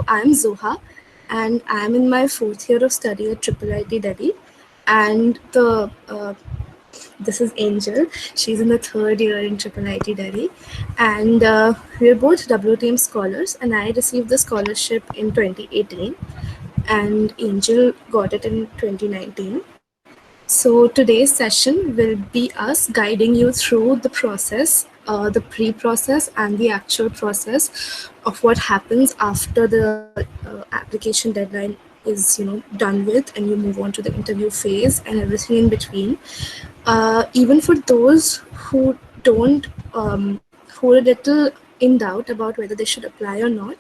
I'm Zoha, and I'm in my fourth year of study at IIIT Delhi. And this is Angel. She's in the third year in IIIT Delhi, and we're both WTM scholars. And I received the scholarship in 2018, and Angel got it in 2019. So today's session will be us guiding you through the process, the pre-process and the actual process of what happens after the application deadline is done with, and you move on to the interview phase and everything in between. Even for those who don't, who are a little in doubt about whether they should apply or not,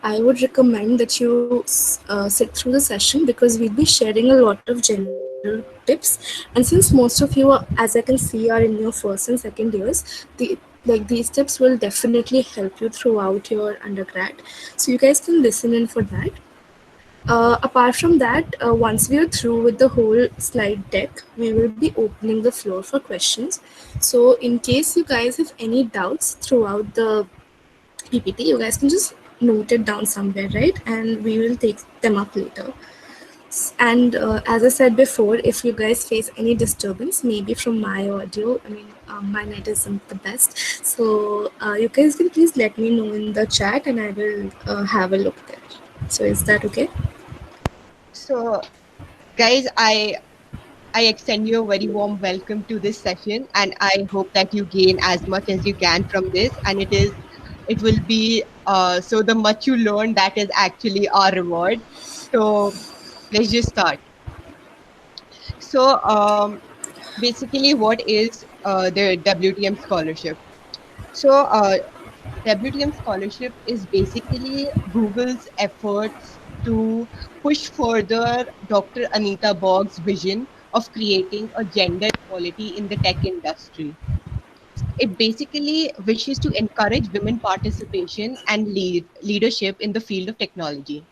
I would recommend that you sit through the session, because we'll be sharing a lot of general tips. And since most of you, as I can see, are in your first and second years, these tips will definitely help you throughout your undergrad. So you guys can listen in for that. Apart from that, once we are through with the whole slide deck, we will be opening the floor for questions. So, in case you guys have any doubts throughout the PPT, you guys can just note it down somewhere, right? And we will take them up later. And as I said before, if you guys face any disturbance, maybe from my audio, my net isn't the best. So you guys can please let me know in the chat, and I will have a look there. So is that okay? So, guys, I extend you a very warm welcome to this session, and I hope that you gain as much as you can from this. And it will be so the much you learn, that is actually our reward. So let's just start. So basically, what is the WTM scholarship? So WTM scholarship is basically Google's efforts to push further Dr. Anita Borg's vision of creating a gender equality in the tech industry. It basically wishes to encourage women participation and leadership in the field of technology.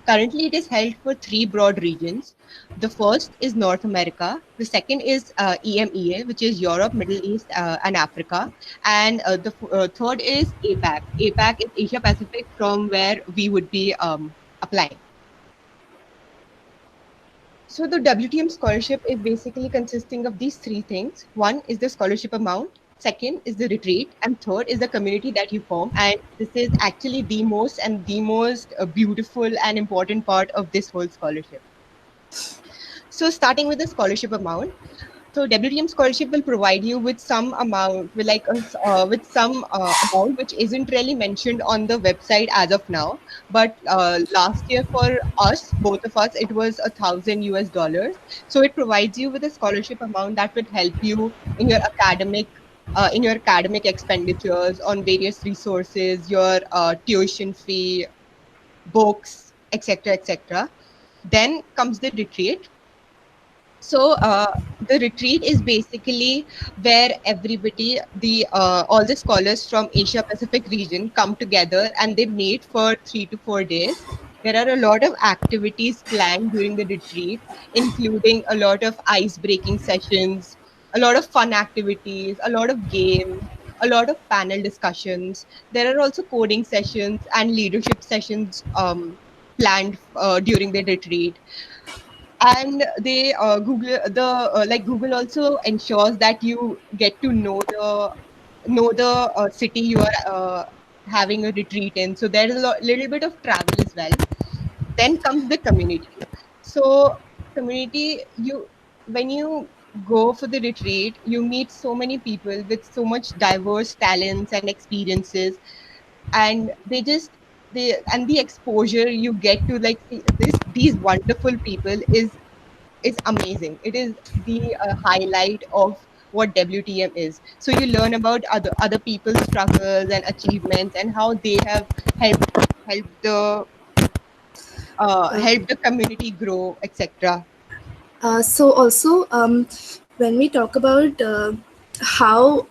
Currently, it is held for three broad regions. The first is North America. The second is EMEA, which is Europe, Middle East, and Africa. And the third is APAC. APAC is Asia Pacific, from where we would be applying. So the WTM scholarship is basically consisting of these three things. One is the scholarship amount. Second is the retreat, and third is the community that you form. And this is actually the most beautiful and important part of this whole scholarship. So starting with the scholarship amount. So WTM scholarship will provide you with some amount, with some amount which isn't really mentioned on the website as of now. But last year for us, both of us, it was $1,000 US. So it provides you with a scholarship amount that would help you in your academic expenditures on various resources, your tuition fee, books, etc., etc. Then comes the retreat. So the retreat is basically where everybody, the all the scholars from Asia Pacific region come together and they meet for 3 to 4 days. There are a lot of activities planned during the retreat, including a lot of ice breaking sessions, a lot of fun activities, a lot of games, a lot of panel discussions. There are also coding sessions and leadership sessions planned during the retreat. And they Google also ensures that you get to know the city you are having a retreat in, so there's a little bit of travel as well. Then comes the community. So community, you when you go for the retreat, you meet so many people with so much diverse talents and experiences, and the exposure you get to like see these wonderful people is amazing. It is the highlight of what WTM is. So you learn about other people's struggles and achievements and how they have helped the helped the community grow, etc. So also, when we talk about how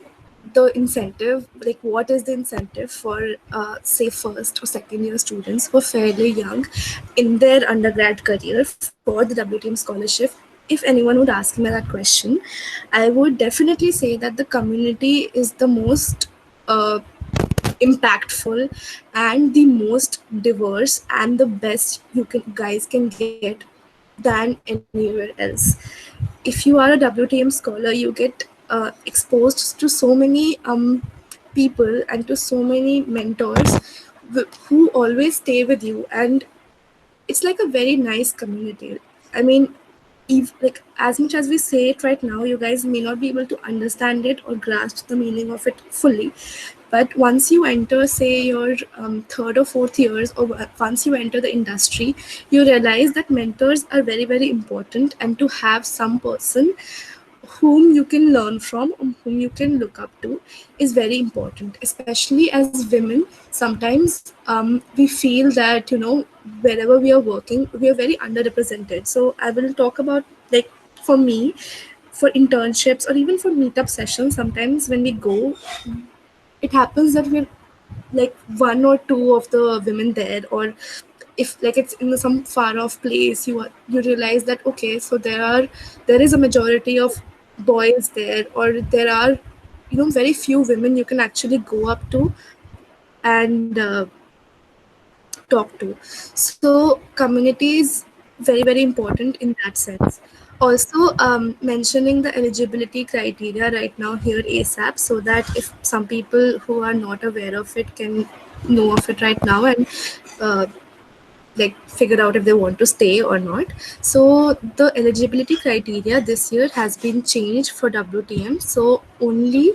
the incentive, like what is the incentive for say first or second year students who are fairly young in their undergrad career for the WTM scholarship, if anyone would ask me that question, I would definitely say that the community is the most impactful and the most diverse and the best you can guys can get than anywhere else. If you are a WTM scholar, you get exposed to so many people and to so many mentors who always stay with you, and it's like a very nice community. I mean, like as much as we say it right now, you guys may not be able to understand it or grasp the meaning of it fully. But once you enter, say, your third or fourth years, or once you enter the industry, you realize that mentors are very, very important, and to have some person whom you can learn from, whom you can look up to, is very important. Especially as women, sometimes we feel that, wherever we are working, we are very underrepresented. So I will talk about, like, for me, for internships or even for meetup sessions, sometimes when we go, it happens that we're like one or two of the women there, or if like it's in some far off place, you realize that, okay, so there is a majority of boys there, or there are, very few women you can actually go up to and talk to. So community is very, very important in that sense. Also, mentioning the eligibility criteria right now here ASAP, so that if some people who are not aware of it can know of it right now and uh, like figure out if they want to stay or not. So the eligibility criteria this year has been changed for WTM. So only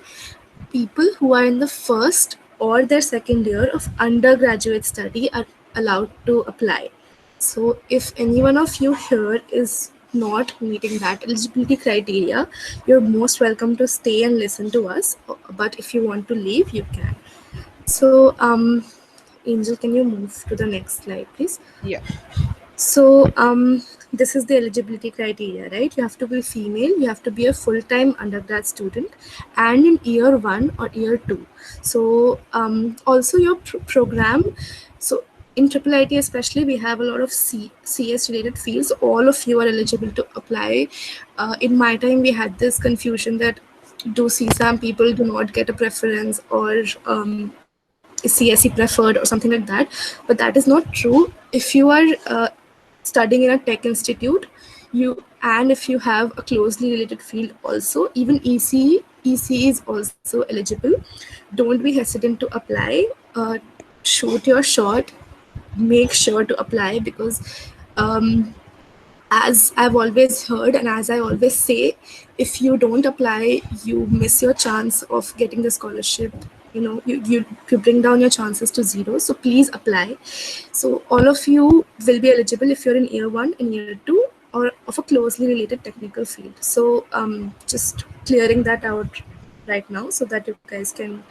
people who are in the first or their second year of undergraduate study are allowed to apply. So if any one of you here is not meeting that eligibility criteria, you're most welcome to stay and listen to us. But if you want to leave, you can. So, Angel, can you move to the next slide, please? Yeah. So, this is the eligibility criteria, right? You have to be female, you have to be a full time undergrad student, and in year one or year two. So, also your program. So, in Triple IT, especially, we have a lot of CS related fields. All of you are eligible to apply. In my time, we had this confusion that do CSAM people do not get a preference, or is CSE preferred, or something like that. But that is not true. If you are studying in a tech institute, you and if you have a closely related field also, even ECE is also eligible. Don't be hesitant to apply. Shoot your shot, make sure to apply, because um, as I've always heard and as I always say, if you don't apply, you miss your chance of getting the scholarship. You bring down your chances to zero. So please apply. So all of you will be eligible if you're in year one and year two, or of a closely related technical field. So just clearing that out right now so that you guys can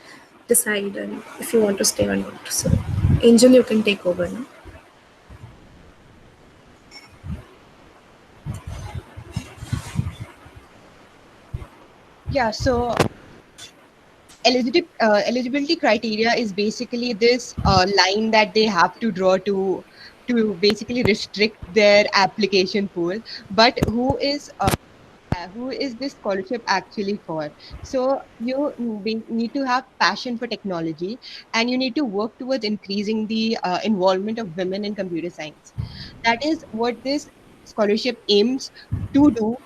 decide and if you want to stay or not. So Angel, you can take over now. Yeah. So eligibility criteria is basically this line that they have to draw to basically restrict their application pool. But who is this scholarship actually for? So you need to have passion for technology, and you need to work towards increasing the involvement of women in computer science. That is what this scholarship aims to do.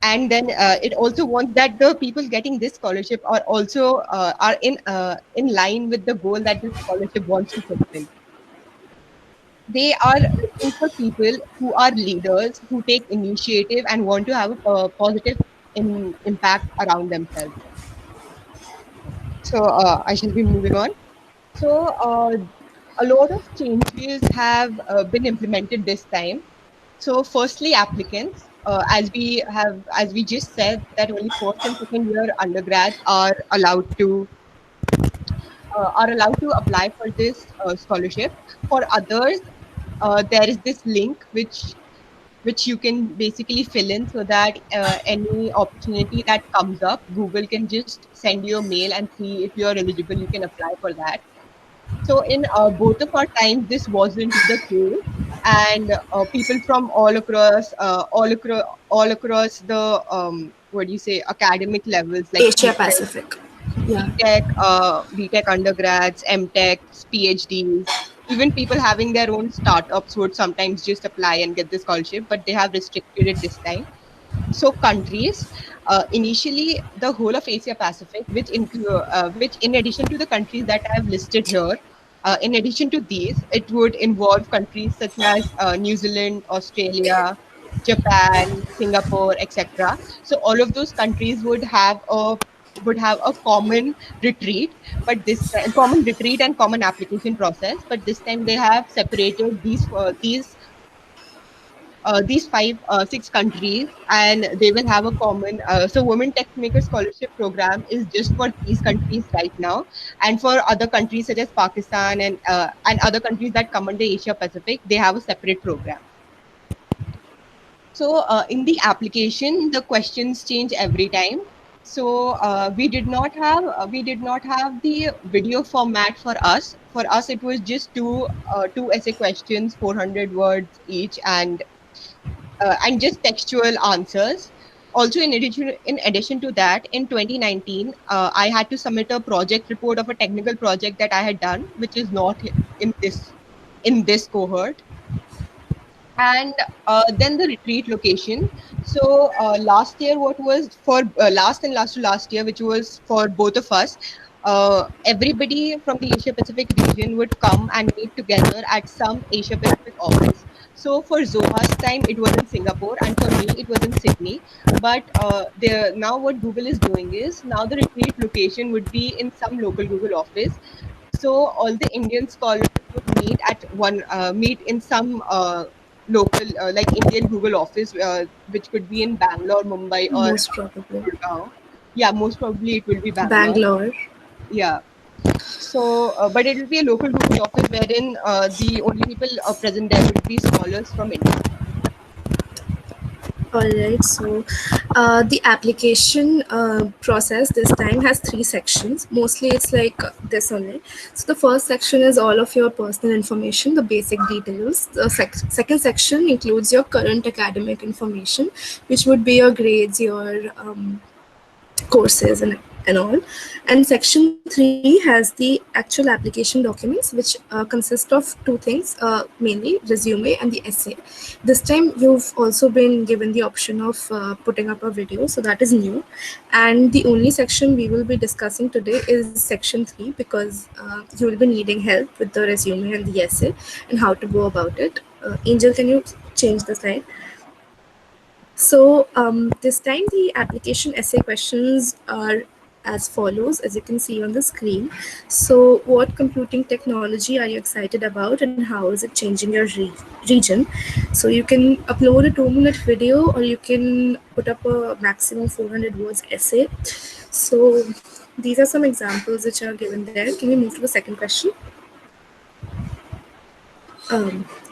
And then it also wants that the people getting this scholarship are also in line with the goal that this scholarship wants to fulfill. They are looking for people who are leaders, who take initiative and want to have a positive impact around themselves. So I shall be moving on. So a lot of changes have been implemented this time. So firstly, applicants, as we just said, that only first and second year undergrads are allowed to apply for this scholarship. For others, there is this link which you can basically fill in, so that any opportunity that comes up, Google can just send you a mail and see if you're eligible. You can apply for that. So in both of our times, this wasn't the case, and people from all across the what do you say, academic levels, like Asia Pacific. Yeah. BTech undergrads, MTechs, PhDs, even people having their own startups would sometimes just apply and get the scholarship, but they have restricted it this time. So countries, initially the whole of Asia Pacific, which in addition to the countries that I have listed here, in addition to these, it would involve countries such as New Zealand, Australia, Japan, Singapore, etc. So all of those countries would have a common retreat, but this common retreat and common application process. But this time they have separated these five, six countries, and they will have a common. So, Women Techmakers Scholarship Program is just for these countries right now, and for other countries such as Pakistan and other countries that come under Asia Pacific, they have a separate program. So, in the application, the questions change every time. So we did not have the video format for us. For us, it was just two essay questions, 400 words each, and just textual answers. Also, in addition to that, in 2019, I had to submit a project report of a technical project that I had done, which is not in this cohort. And then the retreat location. So last year, what was for last and last to last year, which was for both of us, everybody from the Asia Pacific region would come and meet together at some Asia Pacific office. So for Zoha's time, it was in Singapore, and for me, it was in Sydney. But now what Google is doing is now the retreat location would be in some local Google office. So all the Indian scholars would meet in some local, like Indian Google office, which could be in Bangalore, Mumbai, or Most probably. Gurgaon. Yeah, most probably it will be Bangalore. Bangalore. Yeah. So, but it will be a local Google office wherein the only people present there would be scholars from India. Alright, so the application process this time has three sections. Mostly it's like this only. So the first section is all of your personal information, the basic details. The second section includes your current academic information, which would be your grades, your courses and all. And section 3 has the actual application documents, which consist of two things, mainly resume and the essay. This time you've also been given the option of putting up a video, so that is new. And the only section we will be discussing today is section 3, because you will be needing help with the resume and the essay and how to go about it. Angel, can you change the slide? So this time the application essay questions are as follows, as you can see on the screen. So what computing technology are you excited about and how is it changing your region? So you can upload a 2-minute video or you can put up a maximum 400 words essay. So these are some examples which are given there. Can we move to the second question?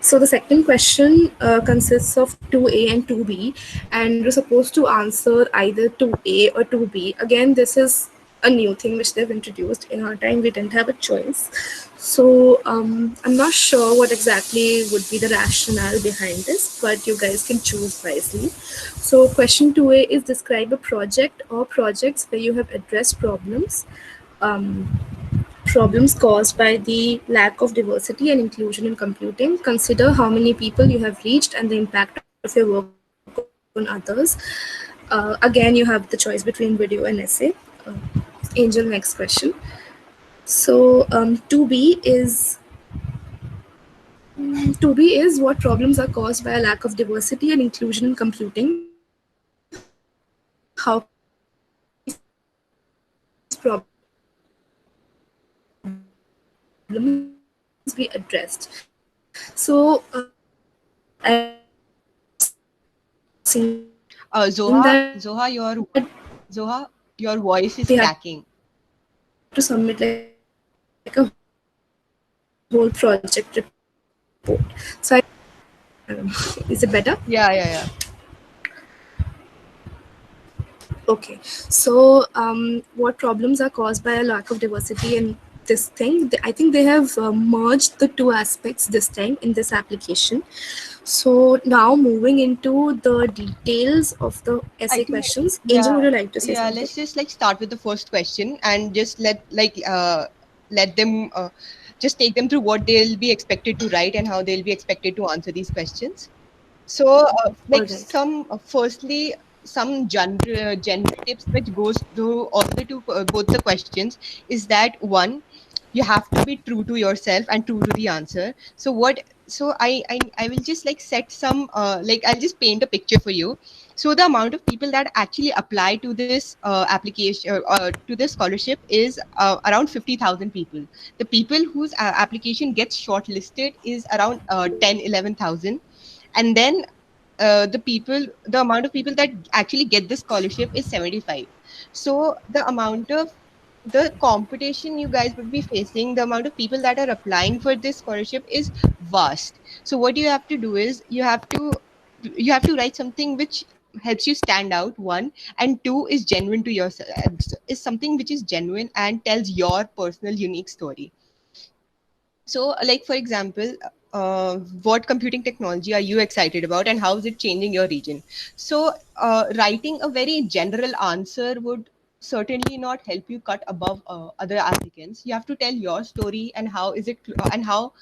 So the second question consists of 2A and 2B, and you're supposed to answer either 2A or 2B. Again, this is a new thing which they've introduced. In our time, we didn't have a choice. So I'm not sure what exactly would be the rationale behind this, but you guys can choose wisely. So question 2A is describe a project or projects where you have addressed um, problems caused by the lack of diversity and inclusion in computing. Consider how many people you have reached and the impact of your work on others. Again, you have the choice between video and essay. Angel, next question. So 2B is what problems are caused by a lack of diversity and inclusion in computing. How can these problems be addressed? So I've seen that Zoha, Zoha, Zoha, your voice is cracking. they have to submit like a whole project report. So is it better? Yeah, yeah, yeah. Okay. So what problems are caused by a lack of diversity and this thing. I think they have merged the two aspects this time in this application. So now moving into the details of the I essay think, questions. Angel, yeah, would you like to say yeah. something? Let's just like start with the first question and just let them just take them through what they'll be expected to write and how they'll be expected to answer these questions. So, All like right. some, firstly, some general tips which goes through all the two both the questions is that one, you have to be true to yourself and true to the answer. So what? So I will just like set some like I'll just paint a picture for you. So the amount of people that actually apply to this application to this scholarship is around 50,000 people. The people whose application gets shortlisted is around 10-11,000, and then the amount of people that actually get the scholarship is 75. So the amount of the competition you guys would be facing, the amount of people that are applying for this scholarship is vast. So what you have to do is you have to write something which helps you stand out, one, and two is genuine to yourself, is something which is genuine and tells your personal unique story. So, like for example, what computing technology are you excited about, and how is it changing your region? So, writing a very general answer would certainly not help you cut above other applicants. You have to tell your story and how is it, and how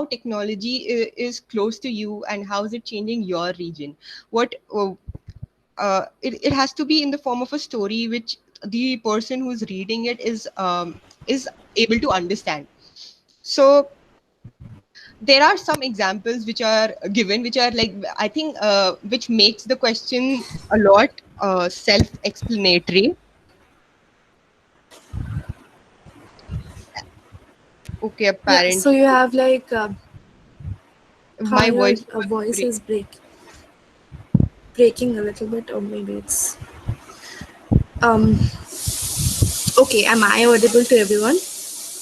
technology is close to you, and how is it changing your region. What it has to be in the form of a story which the person who's reading it is able to understand. So there are some examples which are given, which are like, I think, which makes the question a lot self-explanatory. Okay, Yeah. So apparently you have like my how your voice was voice break. is breaking a little bit, or maybe it's um. Okay. Am I audible to everyone?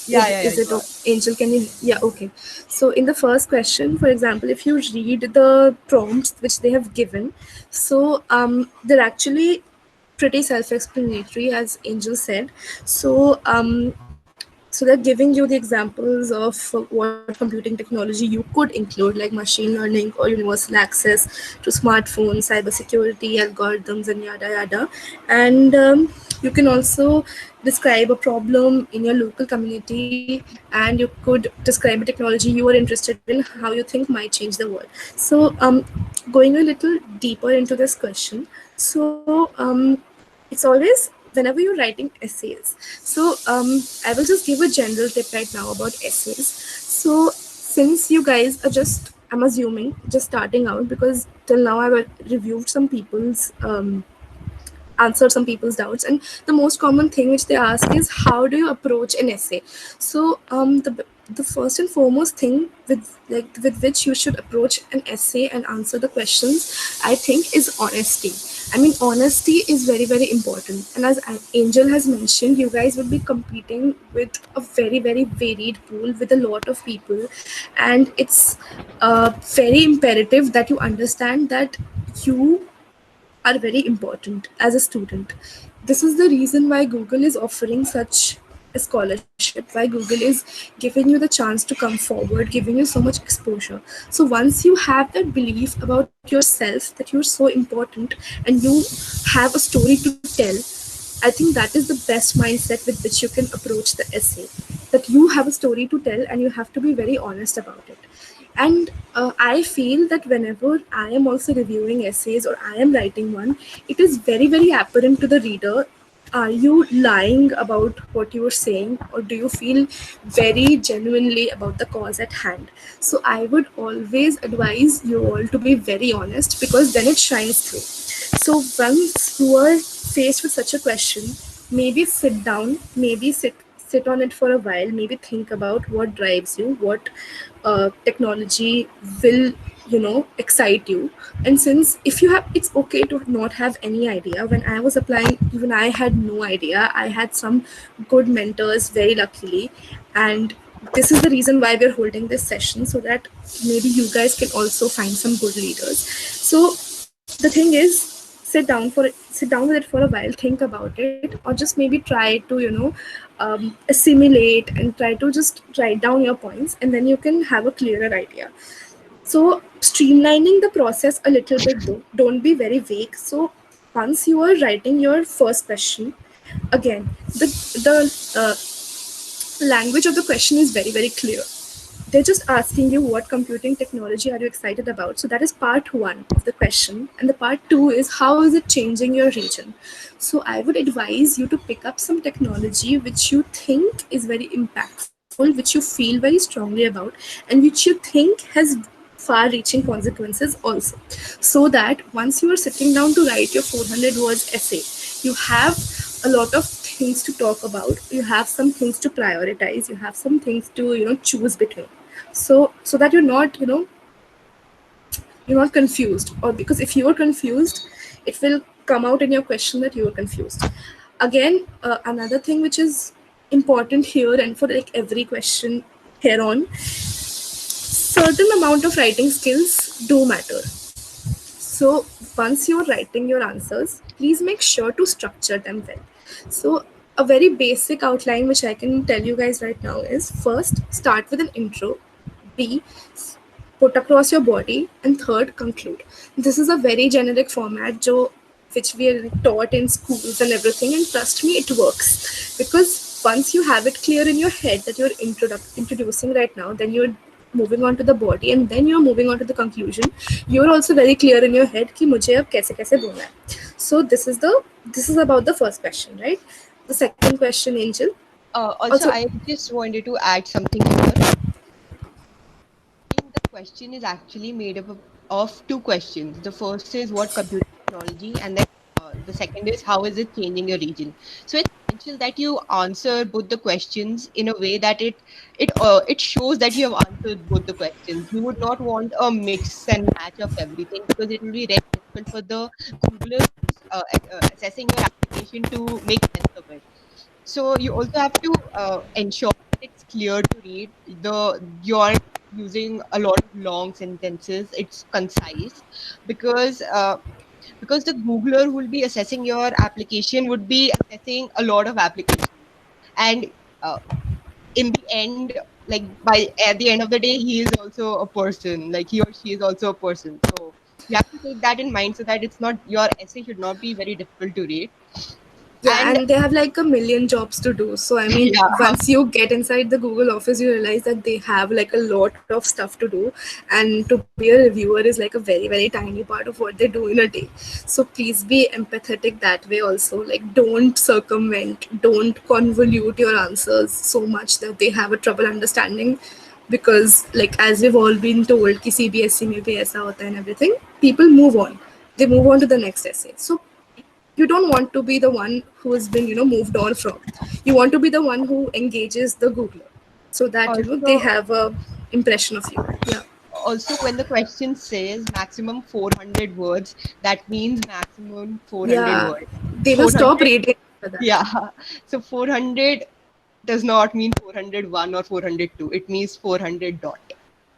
Yeah, yeah, yeah, Is it you are. Angel? Can you? Yeah. Okay. So in the first question, for example, if you read the prompts which they have given, so they're actually pretty self-explanatory, as Angel said. So so they're giving you the examples of what computing technology you could include, like machine learning or universal access to smartphones, cybersecurity, algorithms, and yada yada. And you can also describe a problem in your local community, and you could describe a technology you are interested in, how you think might change the world. So going a little deeper into this question, so it's always whenever you're writing essays. So I will just give a general tip right now about essays. So since you guys are just, I'm assuming, just starting out, because till now I've reviewed some people's answered some people's doubts, and the most common thing which they ask is how do you approach an essay. So the first and foremost thing with which you should approach an essay and answer the questions, I think, is honesty. I mean, honesty is very very important, and as Angel has mentioned, you guys will be competing with a very very varied pool with a lot of people, and it's very imperative that you understand that you are very important as a student. This is the reason why Google is offering such a scholarship, why Google is giving you the chance to come forward, giving you so much exposure. So once you have that belief about yourself that you're so important and you have a story to tell, I think that is the best mindset with which you can approach the essay. That you have a story to tell and you have to be very honest about it. And I feel that whenever I am also reviewing essays or I am writing one, it is very, very apparent to the reader. Are you lying about what you are saying, or do you feel very genuinely about the cause at hand? So I would always advise you all to be very honest, because then it shines through. So once you are faced with such a question, maybe sit down, maybe sit on it for a while, maybe think about what drives you, what technology will, excite you. And since if you have, it's okay to not have any idea. When I was applying, even I had no idea. I had some good mentors, very luckily, and this is the reason why we're holding this session, so that maybe you guys can also find some good leaders. So the thing is, sit sit down with it for a while, think about it, or just maybe try to assimilate and try to just write down your points, and then you can have a clearer idea. So streamlining the process a little bit though, don't be very vague. So once you are writing your first question, again, the language of the question is very very clear. They're just asking you what computing technology are you excited about. So that is part one of the question. And the part two is how is it changing your region? So I would advise you to pick up some technology which you think is very impactful, which you feel very strongly about, and which you think has far reaching consequences also. So that once you are sitting down to write your 400 words essay, you have a lot of things to talk about, you have some things to prioritize, you have some things to choose between. So that you're not confused, or because if you're confused, it will come out in your question that you are confused. Again, another thing which is important here and for like every question here on, certain amount of writing skills do matter. So once you're writing your answers, please make sure to structure them well. So a very basic outline which I can tell you guys right now is, first start with an intro, B, put across your body, and third conclude. This is a very generic format which we are taught in schools and everything, and trust me, it works. Because once you have it clear in your head that you're introducing right now, then you're moving on to the body, and then you're moving on to the conclusion. You're also very clear in your head कि मुझे अब कैसे कैसे बोलना है. So this is about the first question, right? The second question, Angel. Also, Also, I just wanted to add something here. The question is actually made up of two questions. The first is what computer technology, and then the second is how is it changing your region. So it's essential that you answer both the questions in a way that it shows that you have answered both the questions. You would not want a mix and match of everything, because it will be very difficult for the Googler assessing your application to make sense of it. So you also have to ensure that it's clear to read. You're using a lot of long sentences. It's concise, because the Googler who will be assessing your application would be assessing a lot of applications, and uh, in the end, like by at the end of the day, he is also a person. Like he or she is also a person. So you have to take that in mind, so that it's not your essay should not be very difficult to read. yeah, And and they have like a million jobs to do. So I mean, yeah. once you get inside the Google office, you realize that they have like a lot of stuff to do, and to be a reviewer is like a very very tiny part of what they do in a day. So please be empathetic that way also. Like, don't circumvent, don't convolute your answers so much that they have a trouble understanding. Because like as we've all been told कि CBSE में भी ऐसा होता है and everything, people move on, they move on to the next essay. So you don't want to be the one who has been moved on from. You want to be the one who engages the Googler, so that they Also, have a impression of you. Yeah. also when the question says maximum 400 words, that means maximum 400 Yeah, words. they will stop 400, reading for that. yeah. So 400 does not mean 401 or 402. It means 400 dot.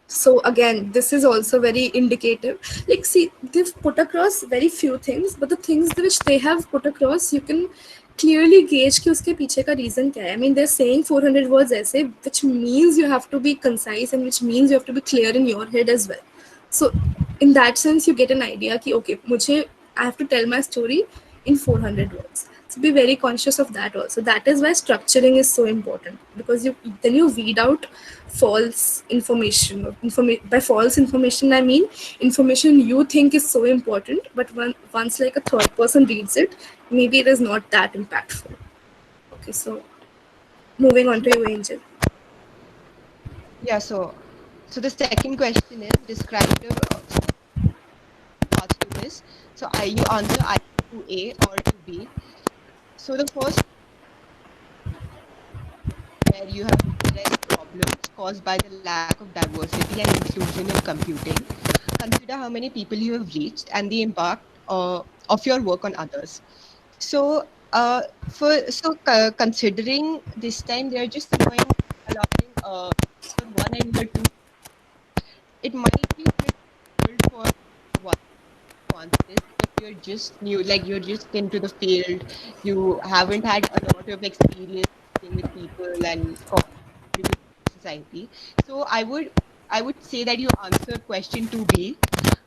So again, this is also very indicative. Like, see, they've put across very few things, but the things which they have put across, you can clearly gauge कि उसके पीछे का reason क्या है. I mean, they're saying 400 words essay, which means you have to be concise, and which means you have to be clear in your head as well. So in that sense, you get an idea कि okay, मुझे I have to tell my story in 400 words. So be very conscious of that also. That is why structuring is so important, because you weed out false information. By false information, I mean information you think is so important, but once like a third person reads it, maybe it is not that impactful. Okay, so moving on to you, Angel. Yeah. So the second question is describe the path to this. So you answer either to A or to B. So the first, where you have addressed problems caused by the lack of diversity and inclusion in computing. Consider how many people you have reached and the impact of your work on others. So, considering this time, they are just allowing year one and year two. It might be a bit difficult for one to answer this, because you're just new, like you're just into the field, you haven't had a lot of experience working with people and contributing to society. So I would say that you answered question 2B.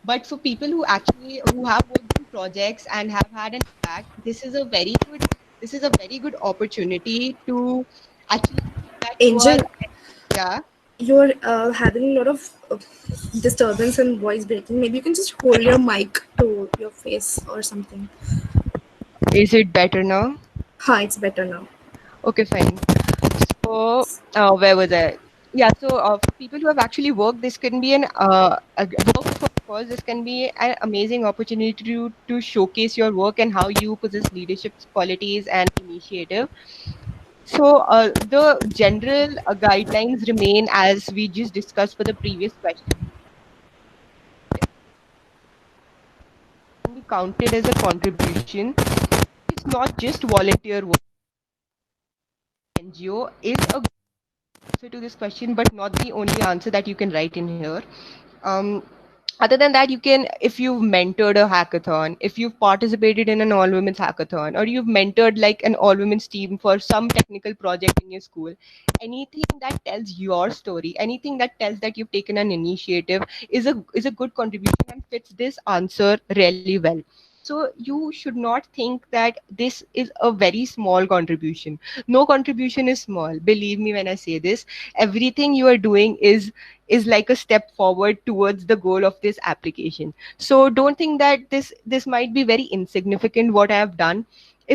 But for people who have worked on projects and have had an impact, this is a very good opportunity to actually prove that you are. Angel, Yeah. you're having a lot of disturbance and voice breaking. Maybe you can just hold your mic to your face or something. Is it better now? Ha, it's better now. Okay, fine. So, where was I? Yeah, so for people who have actually worked, this can be of course, this can be an amazing opportunity to showcase your work and how you possess leadership qualities and initiative. So, the general guidelines remain as we just discussed for the previous question. Can be counted as a contribution. It's not just volunteer work. NGO is a good answer to this question, but not the only answer that you can write in here. Um, Other than that, you can, if you've mentored a hackathon, if you've participated in an all women's hackathon, or you've mentored like an all women's team for some technical project in your school, anything that tells your story, anything that tells that you've taken an initiative is a good contribution and fits this answer really well. So you should not think that this is a very small contribution. No contribution is small, believe me when I say this. Everything you are doing is like a step forward towards the goal of this application. So don't think that this might be very insignificant what I have done.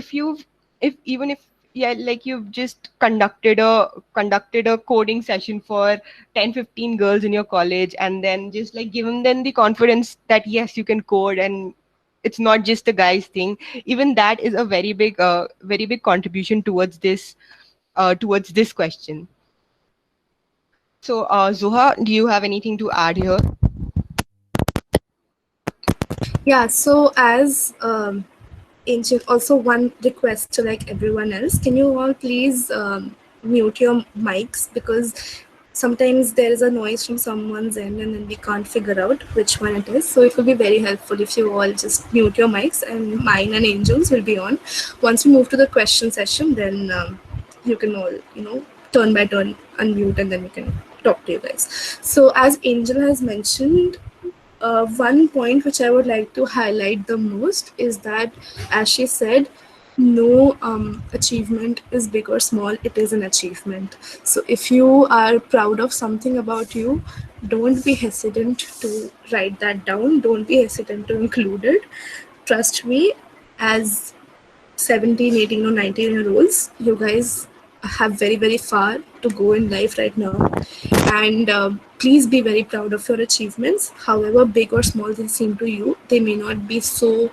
If you've if even if yeah, like you've just conducted a coding session for 10-15 girls in your college, and then just like given them the confidence that yes, you can code, and it's not just a guy's thing. Even that is a very big contribution towards this question. So, Zoha, do you have anything to add here? Yeah, so as Angel, also one request to like everyone else, can you all please mute your mics, because sometimes there is a noise from someone's end and then we can't figure out which one it is. So it will be very helpful if you all just mute your mics, and mine and Angel's will be on. Once we move to the question session, then you can all, turn by turn unmute, and then we can talk to you guys. So as Angel has mentioned, one point which I would like to highlight the most is that, as she said, no achievement is big or small, it is an achievement. So, if you are proud of something about you, don't be hesitant to write that down, don't be hesitant to include it. Trust me, as 17, 18, or 19-year-olds, you guys have very, very far to go in life right now. And please be very proud of your achievements. However big or small they seem to you, they may not be so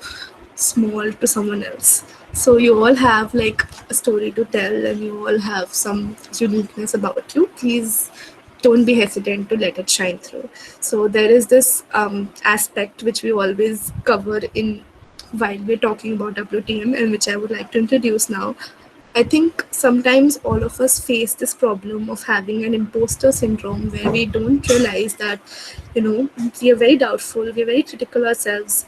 small to someone else. So you all have like a story to tell, and you all have some uniqueness about you. Please don't be hesitant to let it shine through. So there is this aspect which we always cover in while we're talking about WTM, and which I would like to introduce now. I think sometimes all of us face this problem of having an imposter syndrome, where we don't realize that, we are very doubtful, we're very critical ourselves.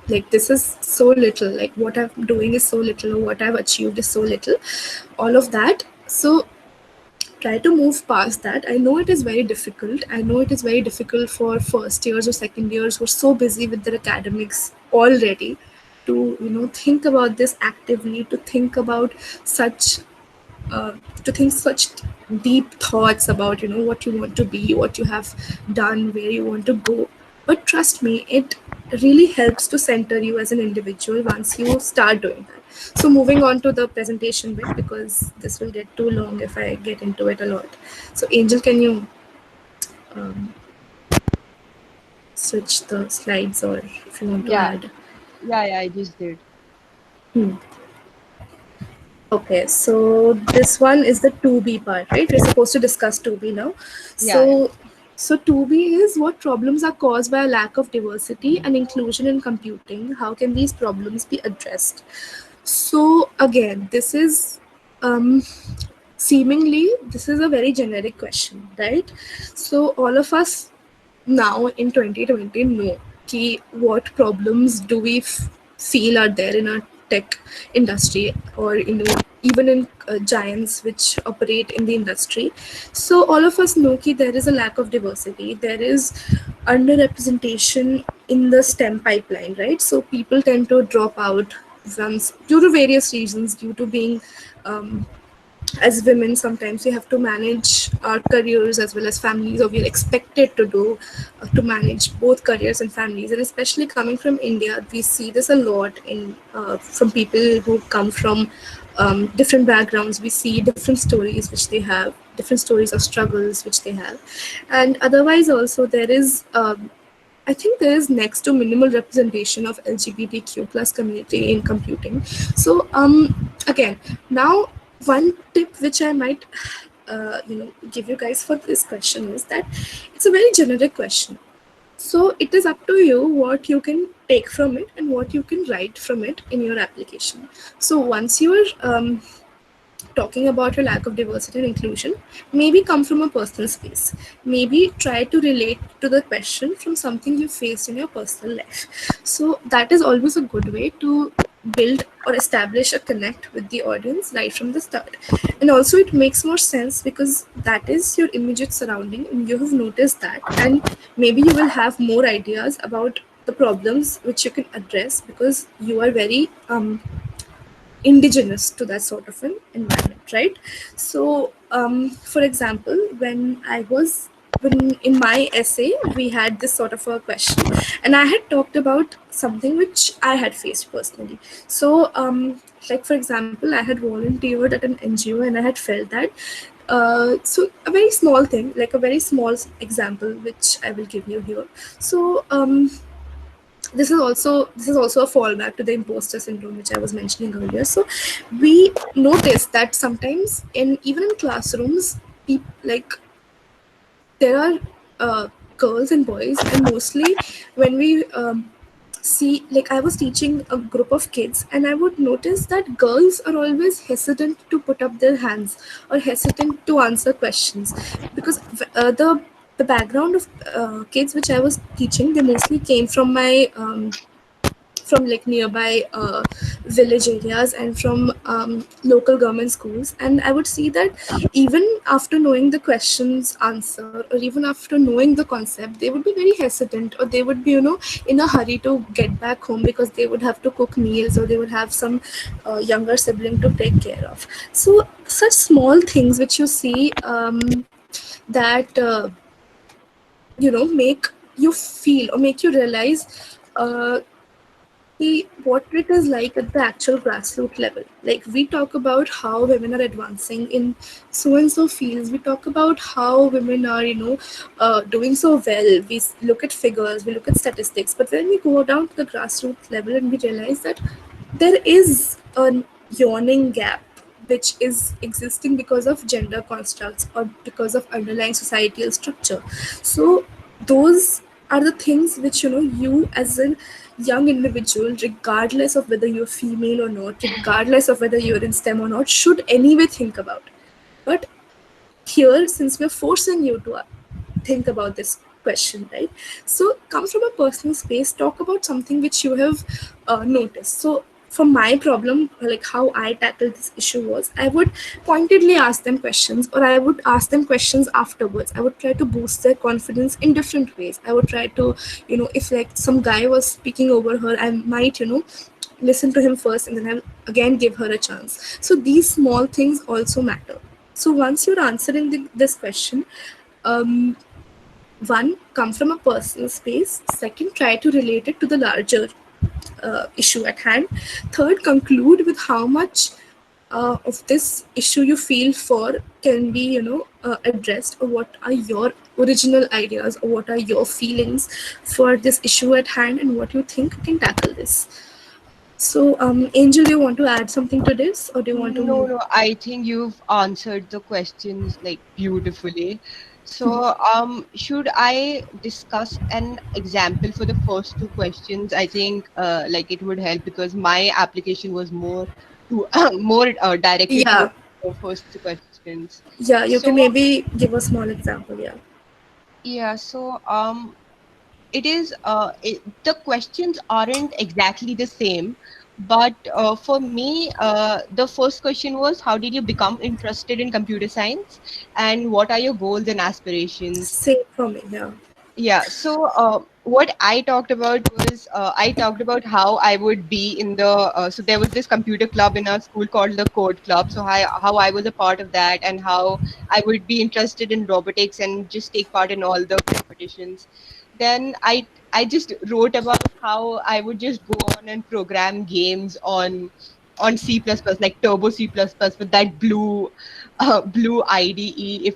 Like, this is so little, like what I'm doing is so little, or what I've achieved is so little, all of that. So try to move past that. I know it is very difficult. I know it is very difficult for first years or second years who are so busy with their academics already to, think about this actively, to think about such uh, such deep thoughts about, what you want to be, what you have done, where you want to go. But trust me, it really helps to center you as an individual once you start doing that. So moving on to the presentation bit, because this will get too long if I get into it a lot. So Angel, can you um, switch the slides, or if you want to Yeah, add? yeah, I just did. Hmm. Okay, so this one is the 2B part, right? We're supposed to discuss 2B now. Yeah, yeah. So 2B is what problems are caused by a lack of diversity and inclusion in computing. How can these problems be addressed? So again, this is um, seemingly this is a very generic question, right? So all of us now in 2020 know. what problems do we feel are there in our tech industry, or even in giants which operate in the industry. So all of us know that there is a lack of diversity, there is underrepresentation in the STEM pipeline, right? So people tend to drop out once due to various reasons, due to being as women sometimes we have to manage our careers as well as families, or we are expected to do to manage both careers and families. And especially coming from India, we see this a lot in from people who come from different backgrounds. We see different stories which they have, different stories of struggles which they have. And otherwise also there is I think there is next to minimal representation of LGBTQ plus community in computing. So again, now one tip which I might give you guys for this question is that it's a very generic question. So it is up to you what you can take from it and what you can write from it in your application. So once you are talking about your lack of diversity and inclusion, maybe come from a personal space. Maybe try to relate to the question from something you faced in your personal life. So that is always a good way to build or establish a connect with the audience right from the start. And also it makes more sense because that is your immediate surrounding and you have noticed that, and maybe you will have more ideas about the problems which you can address because you are very indigenous to that sort of an environment, right? So for example, when in my essay we had this sort of a question, and I had talked about something which I had faced personally. So like for example, I had volunteered at an NGO and I had felt that so a very small thing, like a very small example which I will give you here. So this is also a fallback to the imposter syndrome which I was mentioning earlier. So we notice that sometimes in even in classrooms, like there are girls and boys, and mostly when we see, like I was teaching a group of kids and I would notice that girls are always hesitant to put up their hands or hesitant to answer questions because the background of kids which I was teaching, they mostly came from like nearby village areas and from local government schools. And I would see that even after knowing the questions answer, or even after knowing the concept, they would be very hesitant, or they would be in a hurry to get back home because they would have to cook meals, or they would have some younger sibling to take care of. So such small things which you see that make you feel or make you realize what it is like at the actual grassroots level. Like we talk about how women are advancing in so and so fields. We talk about how women are, doing so well. Look at figures, we look at statistics. But when we go down to the grassroots level and we realize that there is a yawning gap which is existing because of gender constructs or because of underlying societal structure. So those are the things which you as a young individual, regardless of whether you're female or not, regardless of whether you're in STEM or not, should anyway think about. But here, since we're forcing you to think about this question, right? So come from a personal space, talk about something which you have noticed. So for my problem, like how I tackled this issue was, I would pointedly ask them questions, or I would ask them questions afterwards. I would try to boost their confidence in different ways. I would try to, if like some guy was speaking over her, I might, listen to him first and then I'll again give her a chance. So these small things also matter. So once you're answering this question, um, one, come from a personal space. Second, try to relate it to the larger issue at hand. Third, conclude with how much of this issue you feel for can be, addressed, or what are your original ideas, or what are your feelings for this issue at hand, and what you think can tackle this. So, Angel, do you want to add something to this, or do you want to No, move? no, I think you've answered the questions like beautifully. So, should I discuss an example for the first two questions? I think like it would help because my application was more to more directed Yeah, towards the first two questions. yeah, you So, can maybe give a small example. Yeah. yeah, so it is the questions aren't exactly the same, but for me, the first question was, how did you become interested in computer science, and what are your goals and aspirations? Same for me, yeah. Yeah, so what I talked about was, I talked about how I would be in the so there was this computer club in our school called the Code Club. So how I was a part of that, and how I would be interested in robotics and just take part in all the competitions. Then I just wrote about how I would just go on and program games on C++, like Turbo C++ with that blue IDE, if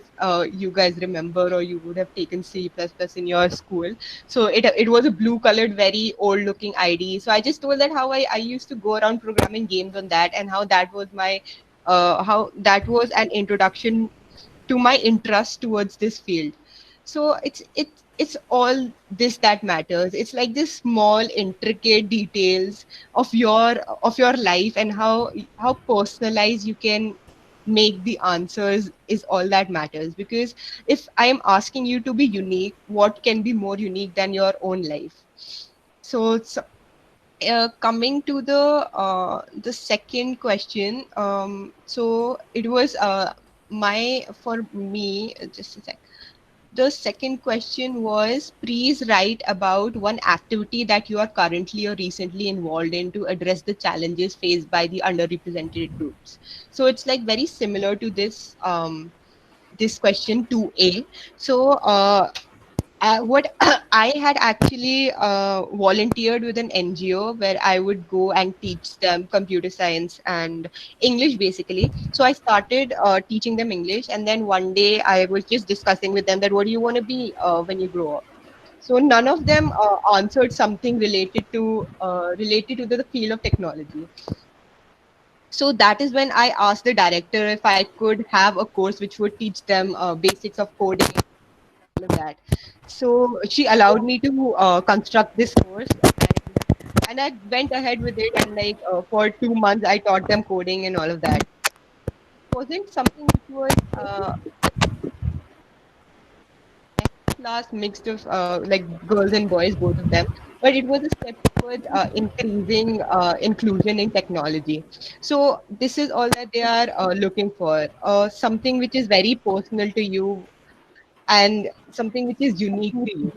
you guys remember, or you would have taken C++ in your school. So it was a blue colored, very old looking IDE. So I just told that how I used to go around programming games on that, and how that was an introduction to my interest towards this field. So it's all this that matters. It's like this small intricate details of your life, and how personalized you can make the answers is all that matters. Because if I am asking you to be unique, what can be more unique than your own life? So coming to the second question, so it was my for me just a sec. The second question was, please write about one activity that you are currently or recently involved in to address the challenges faced by the underrepresented groups. So it's like very similar to this question 2A. So what I had actually volunteered with an NGO where I would go and teach them computer science and English basically. So I started teaching them English, and then one day I was just discussing with them that what do you want to be when you grow up. So none of them answered something related to the field of technology. So that is when I asked the director if I could have a course which would teach them basics of coding, all of that. So she allowed me to construct this course, and I went ahead with it. And like for 2 months, I taught them coding and all of that. It wasn't something which was class mixed of like girls and boys, both of them, but it was a step towards increasing inclusion in technology. So this is all that they are looking for, something which is very personal to you and something which is unique to you.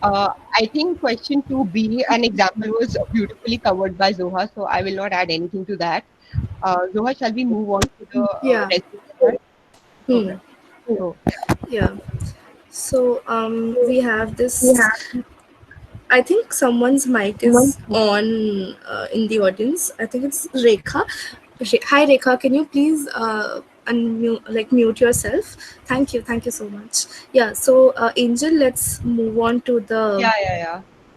I think question 2B, an example, was beautifully covered by Zoha, so I will not add anything to that. Zoha, shall we move on to the Yeah. resume part? Okay. Hmm. So, Yeah. So we have this. I think someone's mic is on in the audience. I think it's Rekha. Hi Rekha, can you please unmute, like mute yourself? Thank you so much. Yeah. So Angel, let's move on to the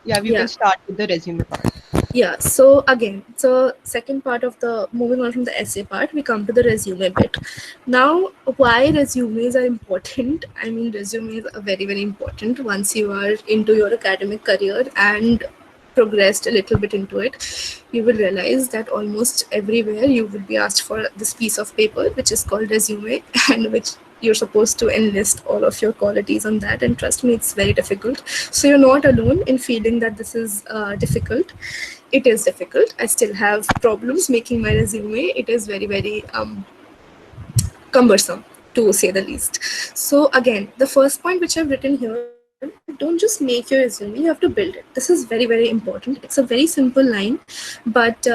yeah, we can yeah. start with the resume part. Yeah, so again, so second part of the moving on from the essay part, we come to the resume bit. Now, why resumes are important? I mean, resumes are very, very important once you are into your academic career and progressed a little bit into it. You will realize that almost everywhere you will be asked for this piece of paper, which is called resume, and which you're supposed to enlist all of your qualities on that. And trust me, it's very difficult. So you're not alone in feeling that this is difficult. It is difficult. I still have problems making my resume. It is very, very cumbersome, to say the least. So again, the first point which I've written here, don't just make your resume, you have to build it. This is very, very important. It's a very simple line, but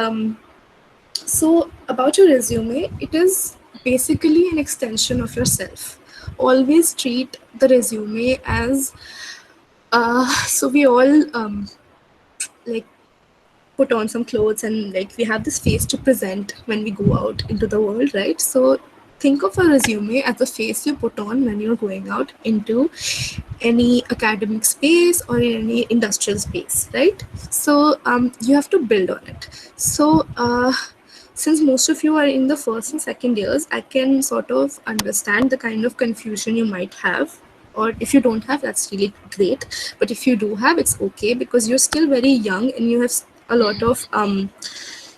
so about your resume, it is basically an extension of yourself. Always treat the resume as so we all like put on some clothes, and like we have this face to present when we go out into the world, right? So think of a resume as the face you put on when you're going out into any academic space or in any industrial space, right? So you have to build on it. So since most of you are in the first and second years, I can sort of understand the kind of confusion you might have. Or if you don't have, that's really great. But if you do have, it's okay, because you're still very young and a lot of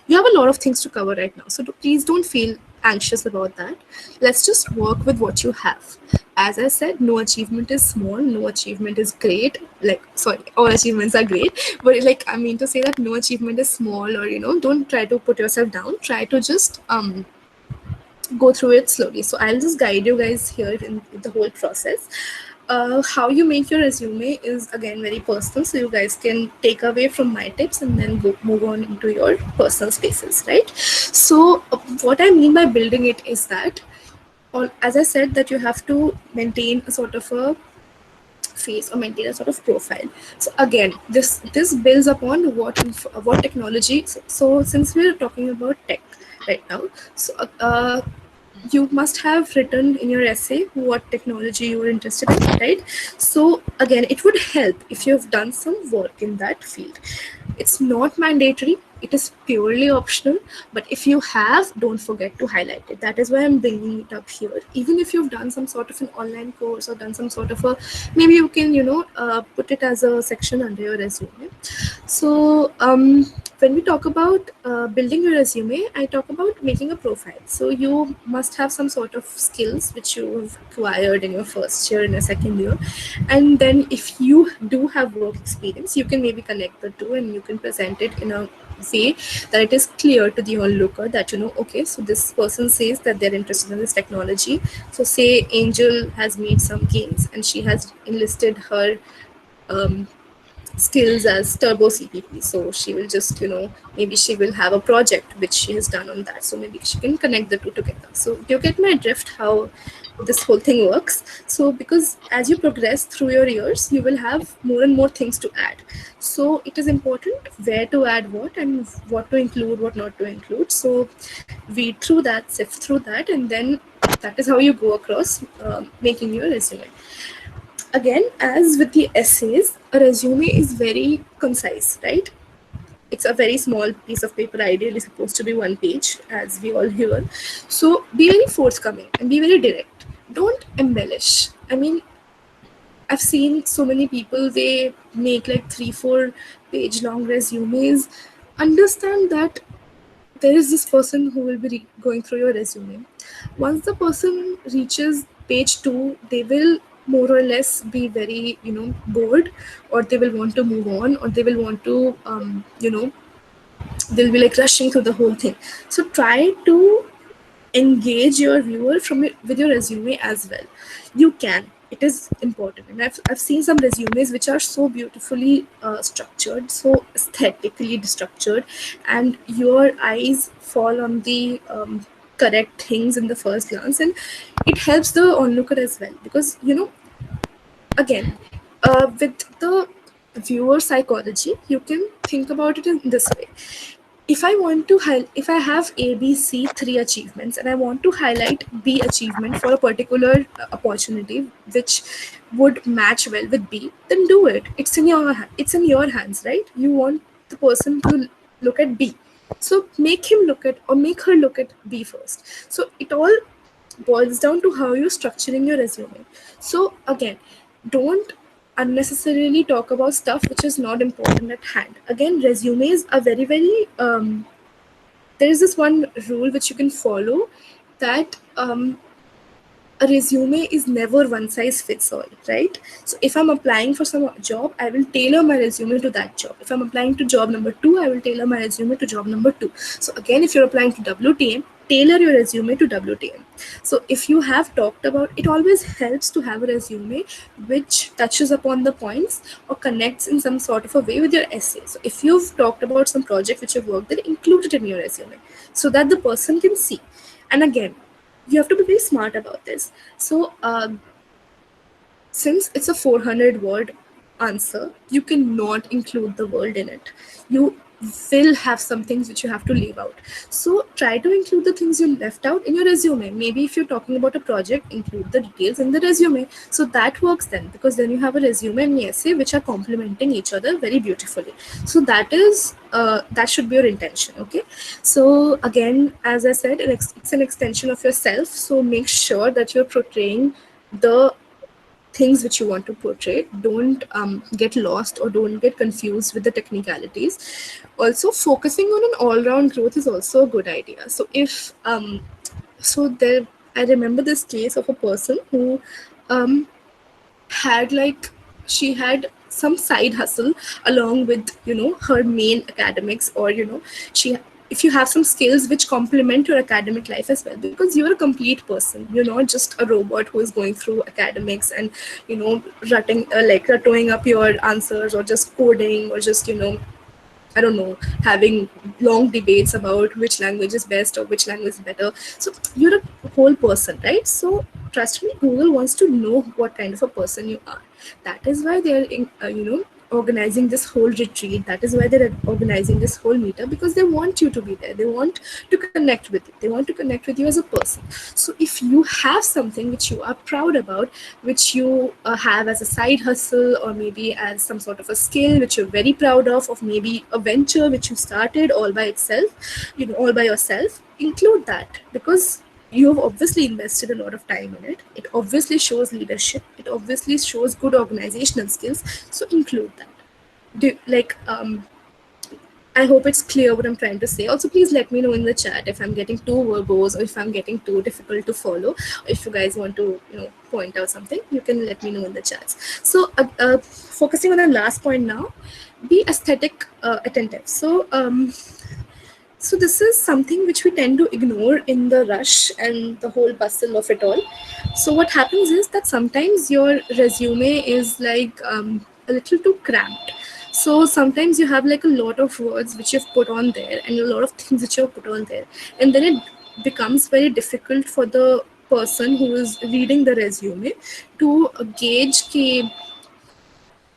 you have a lot of things to cover right now. So please don't feel anxious about that. Let's just work with what you have. as I said, no achievement is small, no achievement is great. Like, sorry, all achievements are great, but like, I mean to say that no achievement is small, or don't try to put yourself down. Try to just go through it slowly. So I'll just guide you guys here in the whole process. How you make your resume is again very personal, so you guys can take away from my tips and then move on into your personal spaces, right? So what I mean by building it is that, as I said, that you have to maintain a sort of a face or maintain a sort of profile. So again, this builds upon what technology. So since we're talking about tech right now, so you must have written in your essay what technology you are interested in, right? So again, it would help if you have done some work in that field. It's not mandatory, it is purely optional, but if you have, don't forget to highlight it. That is why I'm bringing it up here. Even if you've done some sort of an online course or done some sort of a, maybe you can put it as a section under your resume. So when we talk about building your resume, I talk about making a profile. So you must have some sort of skills which you've acquired in your first year and your second year, and then if you do have work experience, you can maybe connect the two and you can present it in a way that it is clear to the onlooker that okay, so this person says that they're interested in this technology. So say Angel has made some gains and she has enlisted her um, skills as turbo CPP. So she will just, maybe she will have a project which she has done on that. So maybe she can connect the two together. So do you get my drift how this whole thing works? So because as you progress through your years, you will have more and more things to add. So it is important where to add what and what to include, what not to include. So read through that, sift through that, and then that is how you go across making your resume. Again, as with the essays, a resume is very concise, right? It's a very small piece of paper, ideally supposed to be one page, as we all hear. So be very forthcoming and be very direct. Don't embellish. I mean, I've seen so many people, they make like 3-4 page long resumes. Understand that there is this person who will be going through your resume. Once the person reaches page 2, they will more or less be very bored, or they will want to move on, or they will want to they'll be like rushing through the whole thing. So try to engage your viewer with your resume as well. You can, it is important, and I've seen some resumes which are so beautifully structured, so aesthetically structured, and your eyes fall on the correct things in the first glance, and it helps the onlooker as well, because again, with the viewer psychology, you can think about it in this way. If I want to if I have A, B, C, three achievements, and I want to highlight B achievement for a particular opportunity which would match well with B, then do it. It's in your hands, right? You want the person to look at B, so make him look at, or make her look at B first. So it all boils down to how you're structuring your resume. So again, don't unnecessarily talk about stuff which is not important at hand. Again, resumes are very, very there is this one rule which you can follow, that a resume is never one size fits all, right? So if I'm applying for some job, I will tailor my resume to that job. If I'm applying to job number 2, I will tailor my resume to job number 2. So again, if you're applying to WTM, tailor your resume to WTM. So if you have talked about it, always helps to have a resume which touches upon the points or connects in some sort of a way with your essay. So if you've talked about some project which you've worked, then include it in your resume so that the person can see. And again, you have to be very smart about this. So since it's a 400 word answer, you cannot include the word in it. You will have some things which you have to leave out. So try to include the things you left out in your resume. Maybe if you're talking about a project, include the details in the resume. So that works then, because then you have a resume and essay which are complementing each other very beautifully. So that is that should be your intention. Okay. So again, as I said, it's an extension of yourself. So make sure that you're portraying the things which you want to portray. Don't get lost or don't get confused with the technicalities. Also, focusing on an all-round growth is also a good idea. So if so there I remember this case of a person who um, had like she had some side hustle along with her main academics, or she if you have some skills which complement your academic life as well, because you're a complete person, you're not just a robot who is going through academics and rutting like rattoing up your answers, or just coding, or just I don't know, having long debates about which language is best or which language is better. So you're a whole person, right? So trust me, Google wants to know what kind of a person you are. That is why they're, organizing this whole retreat. That is why they're organizing this whole meetup, because they want you to be there. They want to connect with you. They want to connect with you as a person. So if you have something which you are proud about, which you have as a side hustle, or maybe as some sort of a skill which you're very proud of maybe a venture which you started all by itself, all by yourself, include that, because you've obviously invested a lot of time in it. It obviously shows leadership. It obviously shows good organizational skills. So include that. Do like I hope it's clear what I'm trying to say. Also, please let me know in the chat if I'm getting too verbose, or if I'm getting too difficult to follow. If you guys want to, point out something, you can let me know in the chats. So, focusing on our last point now, be aesthetic attentive. So this is something which we tend to ignore in the rush and the whole bustle of it all. So what happens is that sometimes your resume is like a little too cramped. So sometimes you have like a lot of words which you've put on there, and a lot of things which you've put on there, and then it becomes very difficult for the person who is reading the resume to gauge ki,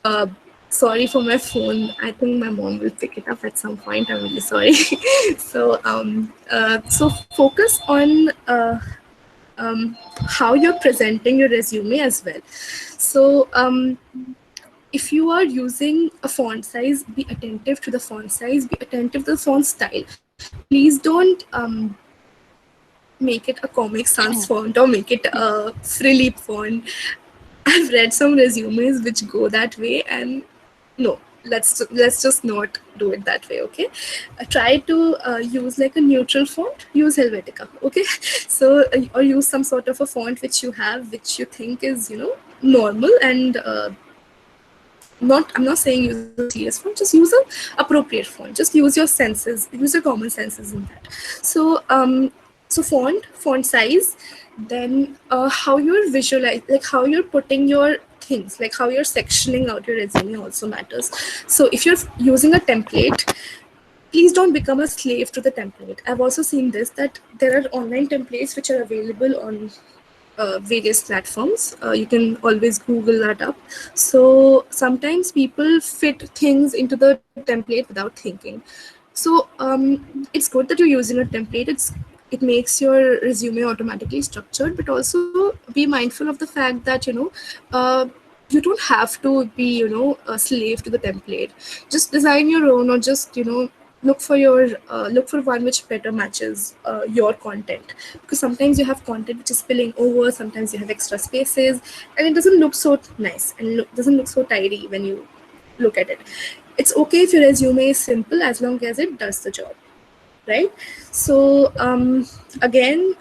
uh, sorry for my phone. I think my mom will pick it up at some point. I'm really sorry. So focus on how you're presenting your resume as well. So if you are using a font size, be attentive to the font size. Be attentive to the font style. Please don't make it a Comic Sans font, or make it a frilly font. I've read some resumes which go that way, and no, let's just not do it that way. Okay, try to use like a neutral font. Use Helvetica. Okay, so or use some sort of a font which you have, which you think is normal, and not I'm not saying use a serious font. Just use a appropriate font. Just use your senses. Use your common senses in that. So font size, then how you're visualize, like how you're putting your things, like how you're sectioning out your resume also matters. So if you're using a template, please don't become a slave to the template. I've also seen this, that there are online templates which are available on various platforms. You can always Google that up. So sometimes people fit things into the template without thinking. So it's good that you're using a template. It makes your resume automatically structured, but also be mindful of the fact that uh, you don't have to be a slave to the template. Just design your own, or just look for one which better matches your content, because sometimes you have content which is spilling over, sometimes you have extra spaces, and it doesn't look so nice, and doesn't look so tidy when you look at it. It's okay if your resume is simple as long as it does the job, right? So again,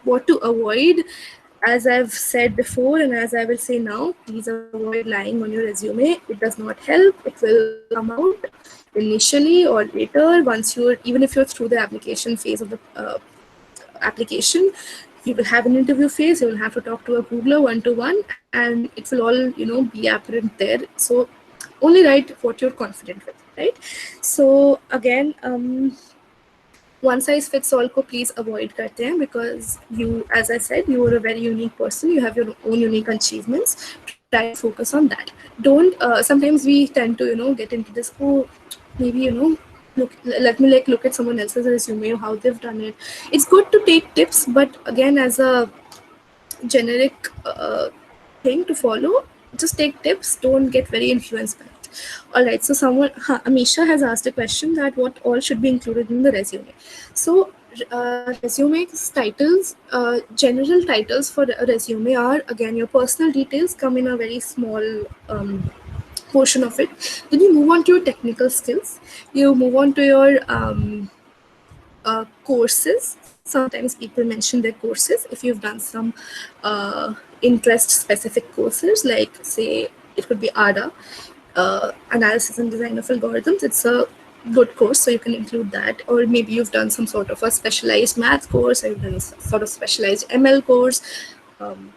what to avoid, as I've said before and as I will say now, please avoid lying on your resume. It does not help. It will come out initially or later, once you're, even if you're through the application phase of the application, you will have an interview phase. You will have to talk to a Googler one to one, and it will all be apparent there. So only write what you're confident with, right? So again, one size fits all को please avoid करते हैं, because you, as I said, you are a very unique person. You have your own unique achievements. Try to focus on that. Don't sometimes we tend to get into this, oh, maybe look, let me like look at someone else's resume, how they've done it. It's good to take tips, but again, as a generic thing to follow, just take tips. Don't get very influenced by it. All right, so someone, Amisha has asked a question, that what all should be included in the resume. So resume titles, general titles for a resume are, again, your personal details come in a very small portion of it. Then you move on to your technical skills. You move on to your courses. Sometimes people mention their courses. If you've done some interest specific courses, like say it could be ADA, analysis and design of algorithms. It's a good course, so you can include that. Or maybe you've done some sort of a specialized math course, or you've done a sort of specialized ML course. Um,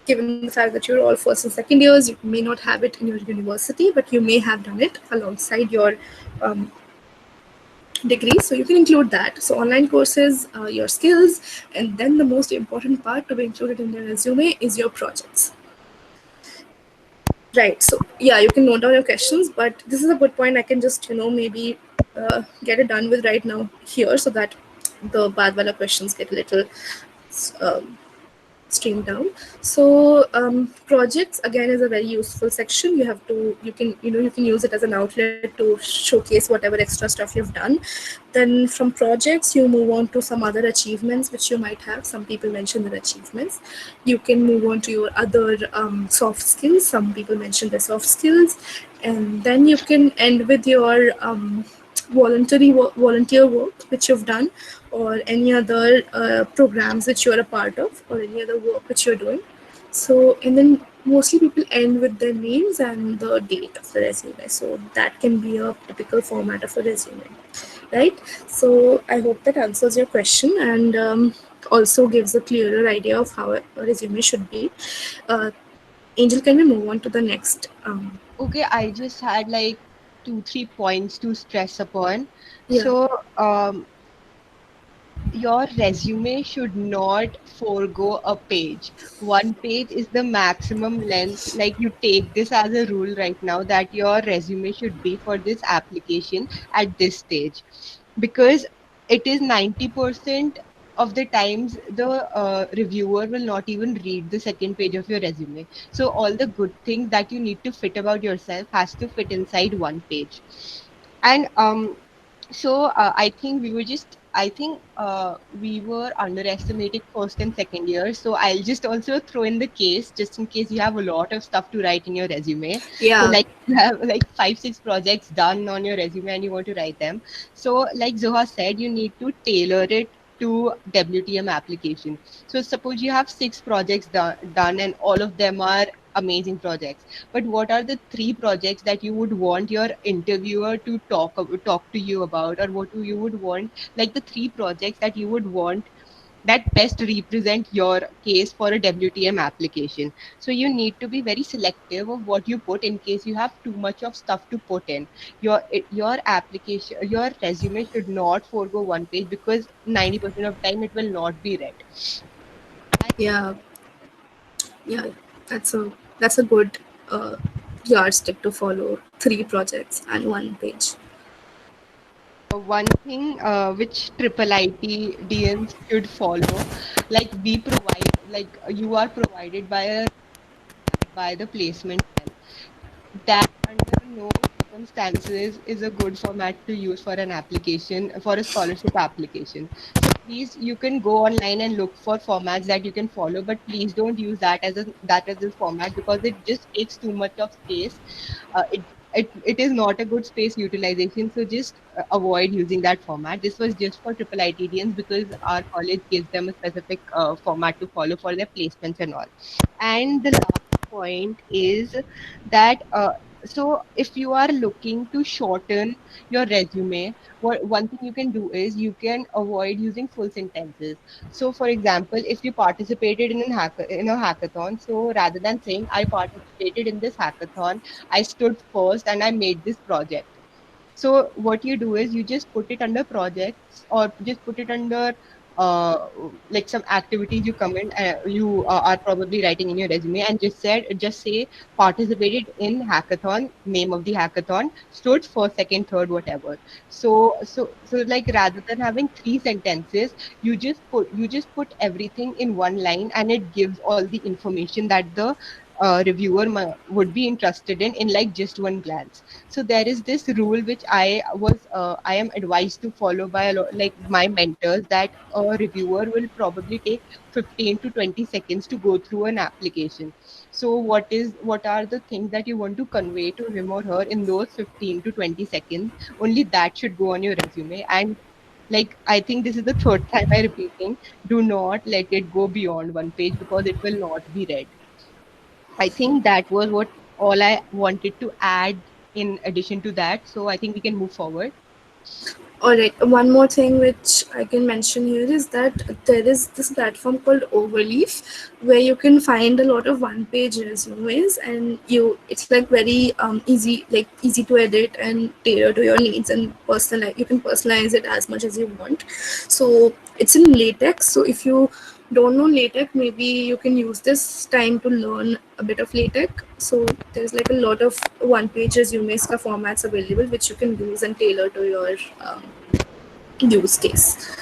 Given the fact that you're all first and second years, you may not have it in your university, but you may have done it alongside your um, degree, so you can include that. So online courses, your skills, and then the most important part to be included in your resume is your projects. Right. So yeah, you can note down your questions, but this is a good point. I can just maybe get it done with right now here, so that the Badwala questions get a little um, stream down. So projects again is a very useful section. You can use it as an outlet to showcase whatever extra stuff you've done. Then from projects you move on to some other achievements which you might have. Some people mention their achievements. You can move on to your other soft skills. Some people mention their soft skills, and then you can end with your volunteer work which you've done, or any other programs which you're a part of, or any other work which you're doing. So, and then mostly people end with their names and the date of the resume. So that can be a typical format of a resume, right? So I hope that answers your question, and also gives a clearer idea of how a resume should be. Uh, Angel, can we move on to the next? Okay, I just had like two, 3 points to stress upon. Yeah, So, your resume should not forego a page. One page is the maximum length. Like, you take this as a rule right now that your resume should be for this application at this stage, because it is 90% of the times the reviewer will not even read the second page of your resume. So all the good things that you need to fit about yourself has to fit inside one page. And I think we were underestimating first and second year. So I'll just also throw in the case, just in case you have a lot of stuff to write in your resume. So yeah, like you have like 5, 6 projects done on your resume and you want to write them. So like Zoha said, you need to tailor it to WTM application. So suppose you have 6 projects done and all of them are amazing projects, but what are the 3 projects that you would want your interviewer to talk to you about, or what you would want, like the 3 projects that you would want that best represent your case for a WTM application. So you need to be very selective of what you put in case you have too much of stuff to put in. Your application, your resume should not forego one page, because 90% of time it will not be read. yeah, yeah. That's a good uh, yardstick to follow. 3 projects and 1 page. One thing which triple IT DNs should follow, like we provide, like you are provided by the placement cell, that under no circumstances is a good format to use for an application, for a scholarship application. So please, you can go online and look for formats that you can follow, but please don't use that as a format, because it just takes too much of space. It is not a good space utilization, so just avoid using that format. This was just for triple ITDNs, because our college gives them a specific format to follow for their placements and all. And the last point is that so if you are looking to shorten your resume, what one thing you can do is you can avoid using full sentences. So for example, if you participated in a hackathon, so rather than saying I participated in this hackathon, I stood first and I made this project. So what you do is you just put it under projects, or just put it under uh, like some activities you comment, you are probably writing in your resume, and just say participated in hackathon, name of the hackathon, stood for second, third, whatever. So like rather than having 3 sentences, you just put everything in one line, and it gives all the information that the reviewer would be interested in like just one glance. So there is this rule which I am advised to follow by like my mentors, that a reviewer will probably take 15 to 20 seconds to go through an application. So what are the things that you want to convey to him or her in those 15 to 20 seconds? Only that should go on your resume. And Like, I think this is the third time I repeating. Do not let it go beyond one page because it will not be read. I think that was what all I wanted to add in addition to that. So I think we can move forward. All right. One more thing which I can mention here is that there is this platform called Overleaf, where you can find a lot of one-page resumes, and it's like very easy, like easy to edit and tailor to your needs, and personalize. You can personalize it as much as you want. So it's in LaTeX. So if you don't know LaTeX, maybe you can use this time to learn a bit of LaTeX. So there's like a lot of one-page resumes ka formats available which you can use and tailor to your use case.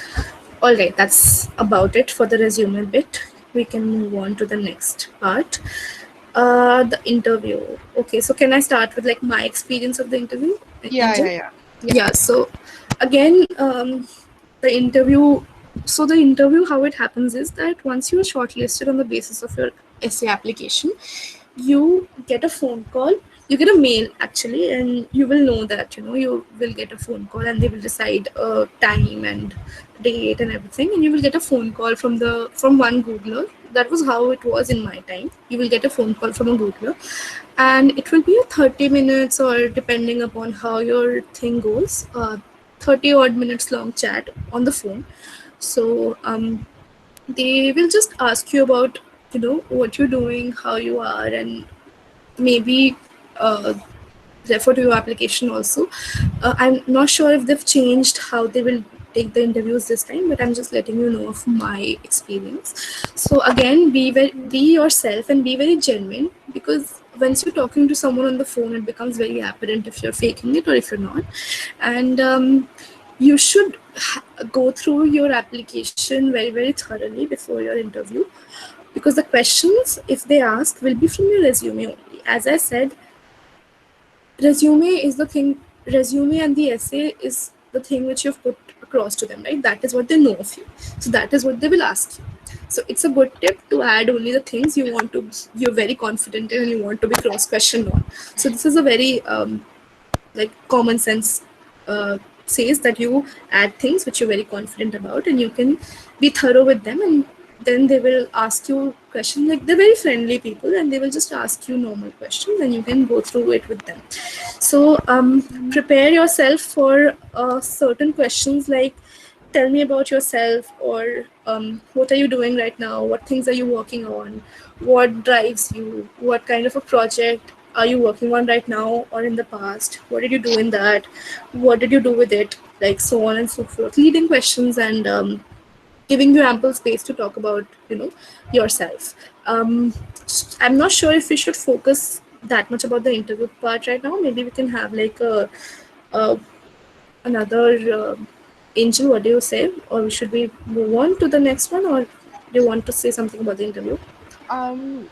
All right, that's about it for the resume bit. We can move on to the next part. The interview. Okay, so can I start with like my experience of the interview, Yeah, Angel? yeah, yeah. Yeah. Yeah. So again, the interview. So the interview, how it happens is that once you're shortlisted on the basis of your essay application, you get a phone call, you get a mail actually, and you will know that you will get a phone call and they will decide a time and date and everything, and you will get a phone call from one googler. That was how it was in my time. You will get a phone call from a googler, and it will be a 30 minutes, or depending upon how your thing goes, 30 odd minutes long chat on the phone. So they will just ask you about what you're doing, how you are, and maybe uh, refer to your application also. I'm not sure if they've changed how they will take the interviews this time, but I'm just letting you know of my experience. So again, be yourself and be very genuine, because once you're talking to someone on the phone, it becomes very apparent if you're faking it or if you're not. And you should go through your application very thoroughly before your interview, because the questions, if they ask, will be from your resume only. As I said, resume is the thing. Resume and the essay is the thing which you've put across to them, right? That is what they know of you, so that is what they will ask you. So it's a good tip to add only the things you're very confident in and you want to be cross questioned on. So this is a very like common sense says that you add things which you're very confident about, and you can be thorough with them, and then they will ask you questions. Like, they're very friendly people, and they will just ask you normal questions and you can go through it with them. So prepare yourself for certain questions, like tell me about yourself, or what are you doing right now, what things are you working on, what drives you, what kind of a project are you working on right now or in the past, what did you do in that, what did you do with it, like so on and so forth, leading questions, and giving you ample space to talk about yourself. I'm not sure if we should focus that much about the interview part right now. Maybe we can have like a another Angel, what do you say? Or should we move on to the next one, or do you want to say something about the interview? Um,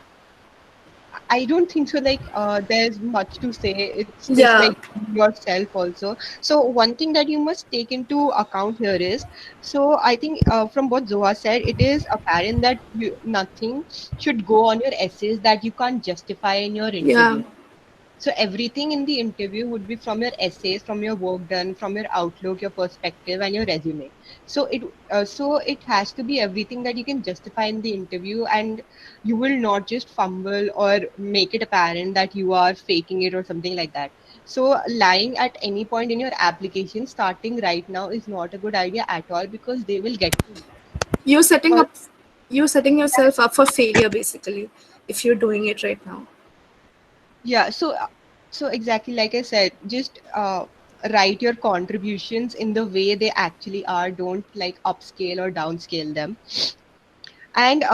I don't think so. Like, there's much to say. It's just Yeah, like yourself also. So one thing that you must take into account here is, so I think from what Zoha said, it is apparent that nothing should go on your essays that you can't justify in your yeah. interview. So everything in the interview would be from your essays, from your work done, from your outlook, your perspective, and your resume. So it has to be everything that you can justify in the interview, and you will not just fumble or make it apparent that you are faking it or something like that. So lying at any point in your application, starting right now, is not a good idea at all because they will get to know. You're setting Because up, you're setting yourself up for failure basically if you're doing it right now. yeah, so exactly like I said, just write your contributions in the way they actually are. Don't like upscale or downscale them. And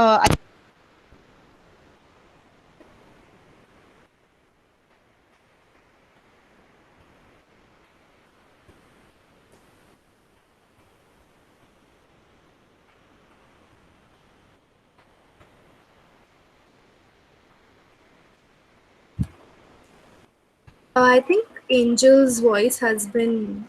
I think Angel's voice has been.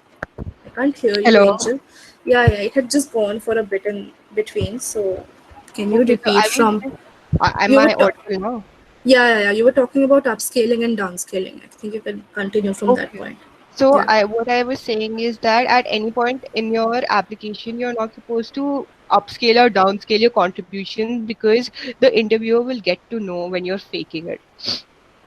I can't hear you, hello. Angel. Yeah, it had just gone for a bit in between. So, can you Okay, so repeat I was from? just, am You were I ta- audible now? yeah. You were talking about upscaling and downscaling. I think you can continue from that Okay. point. So Yeah. what I was saying is that at any point in your application, you're not supposed to upscale or downscale your contribution, because the interviewer will get to know when you're faking it.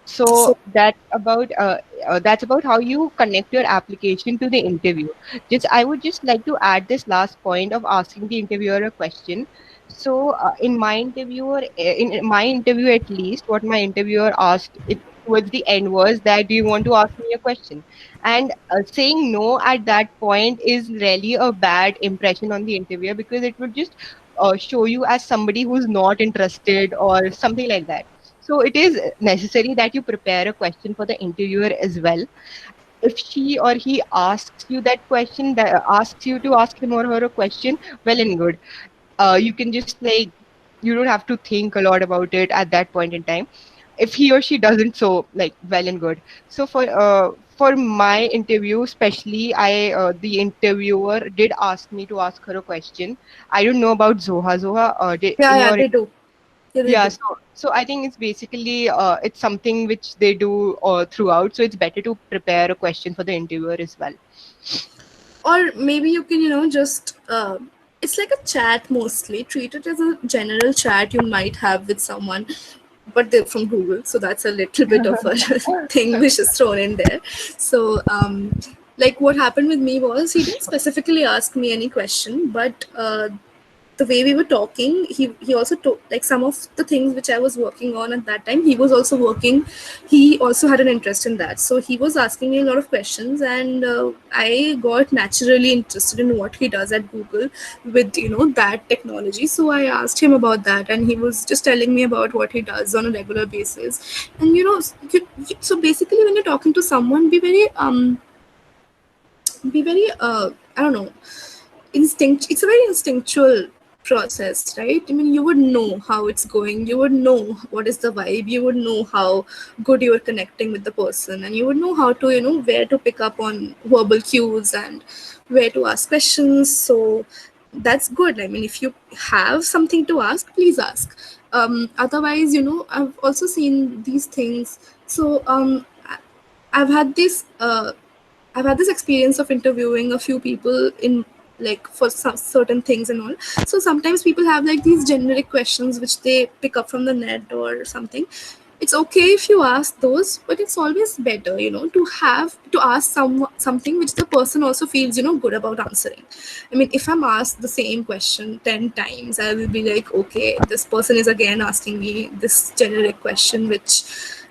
So So that's about how you connect your application to the interview. Just I would just like to add this last point of asking the interviewer a question. So in my interview, at least what my interviewer asked it towards the end was that, do you want to ask me a question? And saying no at that point is really a bad impression on the interviewer, because it would just show you as somebody who's not interested or something like that. So it is necessary that you prepare a question for the interviewer as well. If she or he asks you that question, that asks you to ask him or her a question, well and good. You can just like, you don't have to think a lot about it at that point in time. If he or she doesn't, so like, well and good. So for my interview especially, I the interviewer did ask me to ask her a question. I don't know about Zoha. yeah, In yeah, your, they do. Yeah, they yeah, do. so I think it's basically it's something which they do throughout. So it's better to prepare a question for the interviewer as well. Or maybe you can, just it's like a chat mostly. Treat it as a general chat you might have with someone, but they're from Google, so that's a little bit of a thing which is thrown in there. So like what happened with me was he didn't specifically ask me any question, but the way we were talking, he also told like some of the things which I was working on at that time. He was also working. He also had an interest in that, so he was asking me a lot of questions, and I got naturally interested in what he does at Google with that technology. So I asked him about that, and he was just telling me about what he does on a regular basis. And so basically, when you're talking to someone, be very I don't know, instinct. It's a very instinctual process, right? I mean, you would know how it's going, you would know what is the vibe, you would know how good you are connecting with the person, and you would know how to where to pick up on verbal cues and where to ask questions. So that's good. I mean, if you have something to ask, please ask. Otherwise, I've also seen these things. So I've had this I've had this experience of interviewing a few people in, like, for some certain things and all. So sometimes people have like these generic questions which they pick up from the net or something. It's okay if you ask those, but it's always better, to have to ask something which the person also feels, good about answering. I mean, if I'm asked the same question 10 times, I will be like, okay, this person is again asking me this generic question which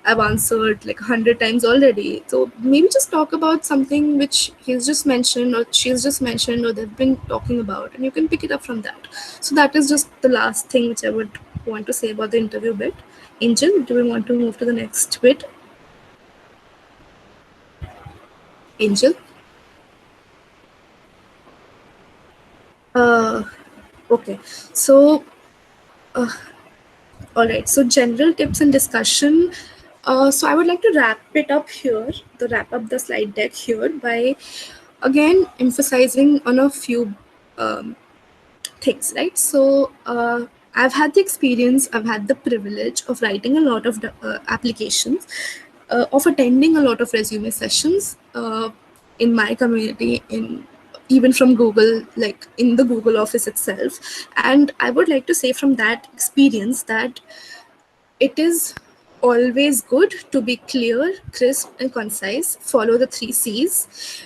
I've answered like 100 times already. So maybe just talk about something which he's just mentioned or she's just mentioned or they've been talking about, and you can pick it up from that. So that is just the last thing which I would want to say about the interview bit. Angel, do we want to move to the next bit? Angel? Uh, okay. So, all right. So, general tips and discussion. So, I would like to wrap it up here, to wrap up the slide deck here by again emphasizing on a few um, things, right? So, I've had the experience, I've had the privilege of writing a lot of applications, of attending a lot of resume sessions in my community, in even from Google, like in the Google office itself. And I would like to say from that experience that it is always good to be clear, crisp, and concise. Follow the three C's.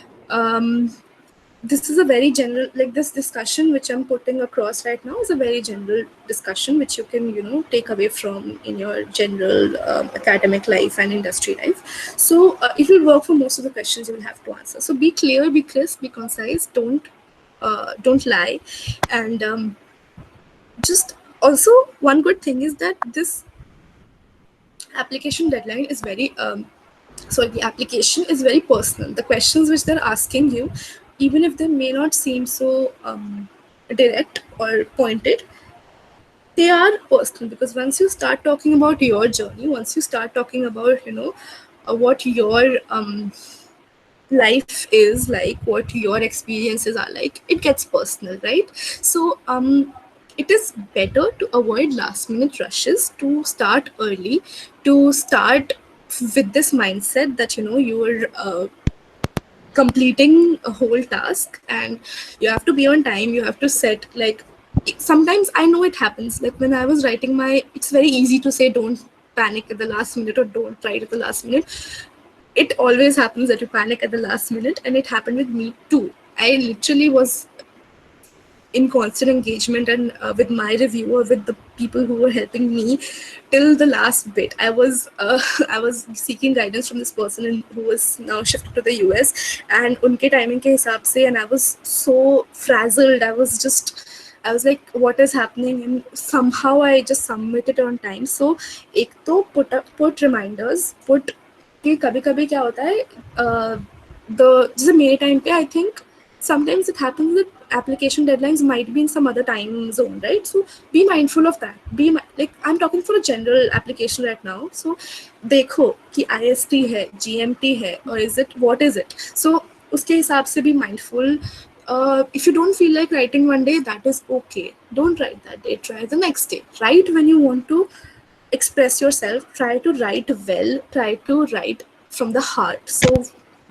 This is a very general, like this discussion which I'm putting across right now is a very general discussion which you can take away from in your general academic life and industry life. So it will work for most of the questions you will have to answer. So be clear, be crisp, be concise. Don't lie. And just also, one good thing is that this application deadline is very sorry, the application is very personal. The questions which they're asking you, even if they may not seem so direct or pointed, they are personal, because once you start talking about your journey, once you start talking about what your life is like, what your experiences are like, it gets personal, right? So it is better to avoid last minute rushes, to start early, to start with this mindset that you are completing a whole task, and you have to be on time. You have to set, like, sometimes I know it happens, like when I was writing my, it's very easy to say don't panic at the last minute or don't write at the last minute. It always happens that you panic at the last minute, and it happened with me too. I literally was in constant engagement and with my reviewer, with the people who were helping me till the last bit. I was I was seeking guidance from this person who was now shifted to the US, and unke timing ke hisab se, and I was so frazzled. I was like, what is happening? And somehow I just submitted on time. So ek to put reminders, put कि कभी कभी क्या होता है, the जैसे मेरे time पे I think sometimes it happens that application deadlines might be in some other time zone, right? So be mindful of that. Like, I'm talking for a general application right now. So देखो कि IST है, GMT है, or is it, what is it? So उसके हिसाब से be mindful. If you don't feel like writing one day, that is okay. Don't write that day. Try the next day. Write when you want to express yourself. Try to write well. Try to write from the heart. So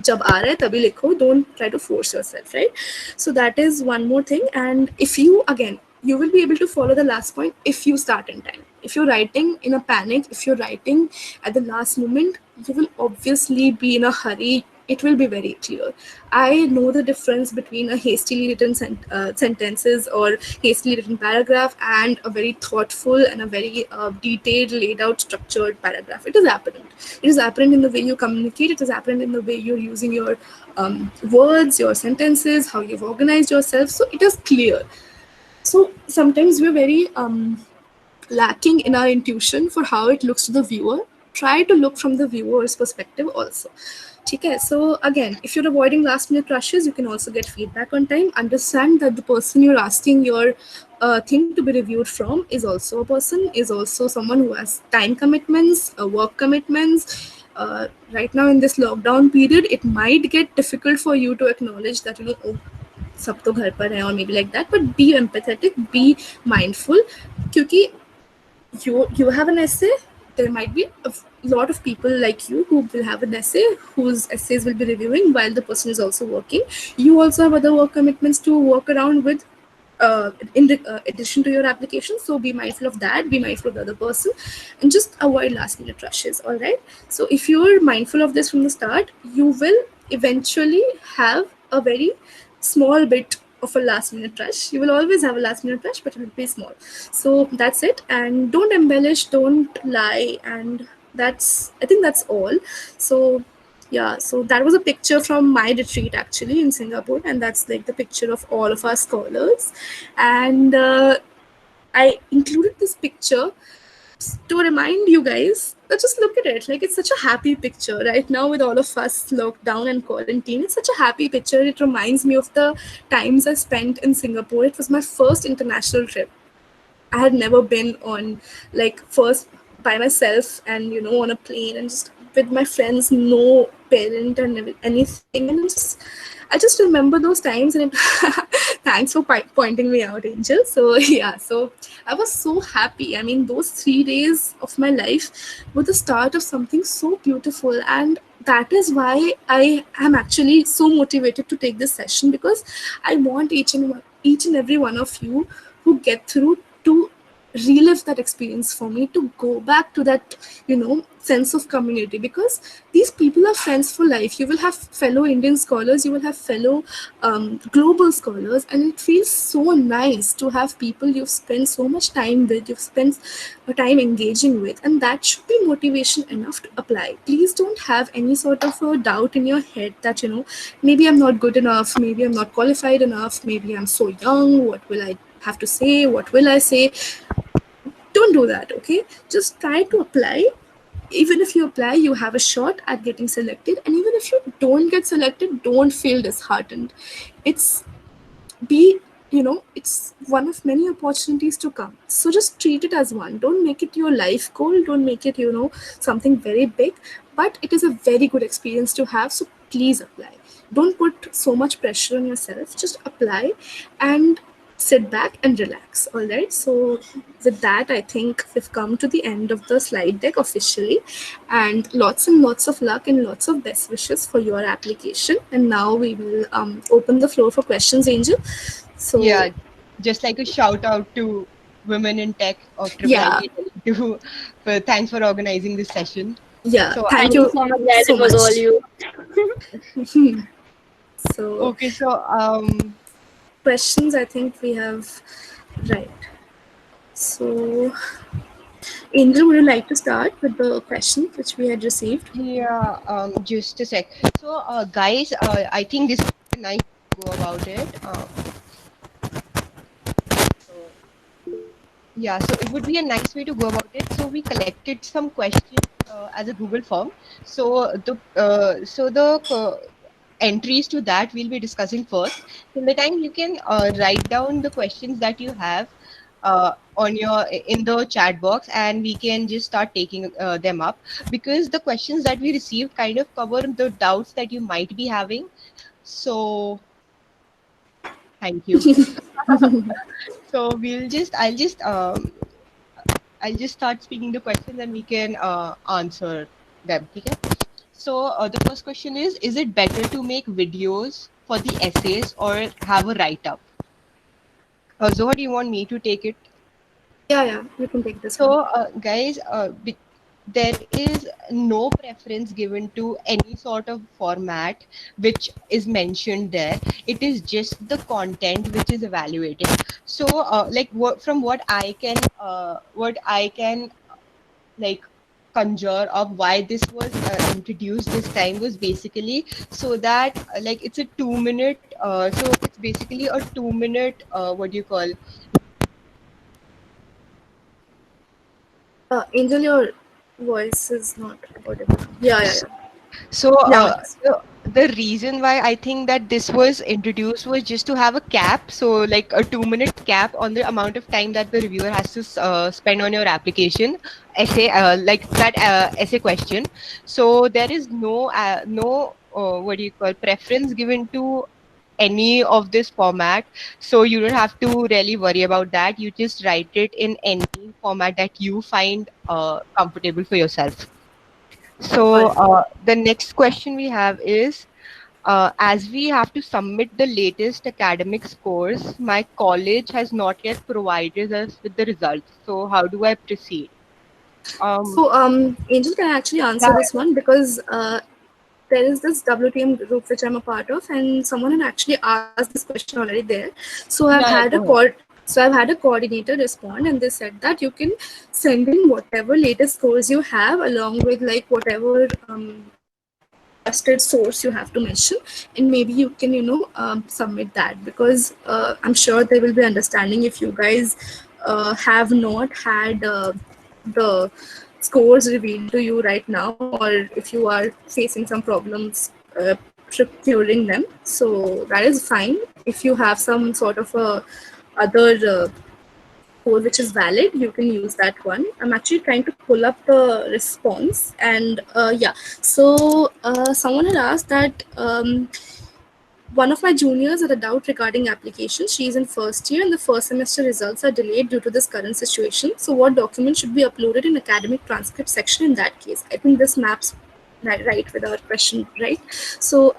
जब आ रहा है तभी लिखो, don't try to force yourself, right? So that is one more thing. And if you, again, you will be able to follow the last point if you start in time. If you're writing in a panic, if you're writing at the last moment, you will obviously be in a hurry. It will be very clear. I know the difference between a hastily written sentences or hastily written paragraph and a very thoughtful and a very detailed, laid out, structured paragraph. It is apparent. It is apparent in the way you communicate. It is apparent in the way you're using your words, your sentences, how you've organized yourself. So it is clear. So sometimes we're very lacking in our intuition for how it looks to the viewer. Try to look from the viewer's perspective also. Okay, so again, if you're avoiding last minute rushes, you can also get feedback on time. Understand that the person you're asking your thing to be reviewed from is also a person, is also someone who has time commitments, work commitments. Right now in this lockdown period, it might get difficult for you to acknowledge that, oh, सब तो घर पर है, or maybe like that. But be empathetic, be mindful, क्योंकि you have an essay, there might be a lot of people like you who will have an essay, whose essays will be reviewing while the person is also working. You also have other work commitments to work around with in addition to your application. So be mindful of that, be mindful of the other person, and just avoid last minute rushes. All right, so if you're mindful of this from the start, you will eventually have a very small bit of a last minute rush. You will always have a last minute rush, but it will be small. So that's it. And don't embellish, don't lie. And I think that's all. So yeah, so that was a picture from my retreat actually in Singapore, and that's like the picture of all of our scholars. And I included this picture to remind you guys that just look at it. Like, it's such a happy picture right now with all of us locked down and quarantine. It's such a happy picture. It reminds me of the times I spent in Singapore. It was my first international trip. I had never been on, like, first by myself and, on a plane and just with my friends, no parent and anything. And I just remember those times, and thanks for pointing me out, Angel. So yeah, so I was so happy. I mean, those 3 days of my life were the start of something so beautiful, and that is why I am actually so motivated to take this session, because I want each and every one of you who get through to relive that experience for me, to go back to that sense of community, because these people are friends for life. You will have fellow Indian scholars, you will have fellow global scholars, and it feels so nice to have people you've spent so much time with, you've spent time engaging with, and that should be motivation enough to apply. Please don't have any sort of a doubt in your head that maybe I'm not good enough, maybe I'm not qualified enough, maybe I'm so young, what will I have to say, what will I say? Don't do that, okay? Just try to apply. Even if you apply, you have a shot at getting selected, and even if you don't get selected, don't feel disheartened. It's be it's one of many opportunities to come, so just treat it as one. Don't make it your life goal, don't make it something very big, but it is a very good experience to have. So please apply. Don't put so much pressure on yourself, just apply. And sit back and relax. All right. So, with that, I think we've come to the end of the slide deck officially. And lots of luck and lots of best wishes for your application. And now we will open the floor for questions, Angel. So, Yeah, just like a shout out to women in tech of Triple yeah, IT to for thanks for organizing this session. yeah, So thank Thank you you so much, guys. so It was all much. you. So, okay, so questions, I think we have, right. So, Angel, would you like to start with the questions which we had received? yeah, just a sec. So guys, I think this is a nice way to go about it. So yeah, so it would be a nice way to go about it. So we collected some questions as a Google form. So the entries to that we'll be discussing first. In the time, you can write down the questions that you have on your in the chat box, and we can just start taking them up, because the questions that we received kind of cover the doubts that you might be having. So thank you. So I'll just start speaking the questions and we can answer them. Okay? So the first question is it better to make videos for the essays or have a write up? Zoha, do you want me to take it? Yeah, yeah, you can take this one. So, guys, there is no preference given to any sort of format which is mentioned there. It is just the content which is evaluated. So, from what I can like conjure of why this was introduced this time was basically so that it's a 2 minute. So it's basically a 2 minute. What do you call? Angel, your voice is not audible. Yeah, yeah, yeah. So, Now it is. the reason why I think that this was introduced was just to have a cap, so like a 2 minute cap on the amount of time that the reviewer has to spend on your application essay, like that essay question. So there is no what do you call preference given to any of this format, so you don't have to really worry about that. You just write it in any format that you find comfortable for yourself. All So right. the next question we have is, as we have to submit the latest academic scores, my college has not yet provided us with the results. So how do I proceed? Um, So, Angel can actually answer yeah, this one because there is this WTM group which I'm a part of, and someone had actually asked this question already there. So I've yeah, had yeah, a go ahead. coordinator respond, and they said that you can send in whatever latest scores you have, along with like whatever trusted source you have to mention, and maybe you can submit that, because I'm sure they will be understanding if you guys have not had the scores revealed to you right now, or if you are facing some problems procuring them. So that is fine. If you have some sort of a other code which is valid, you can use that one. I'm actually trying to pull up the response, and yeah. So someone had asked that one of my juniors had a doubt regarding application. She's in first year and the first semester results are delayed due to this current situation. So what document should be uploaded in academic transcript section in that case? I think this maps right with our question, right? So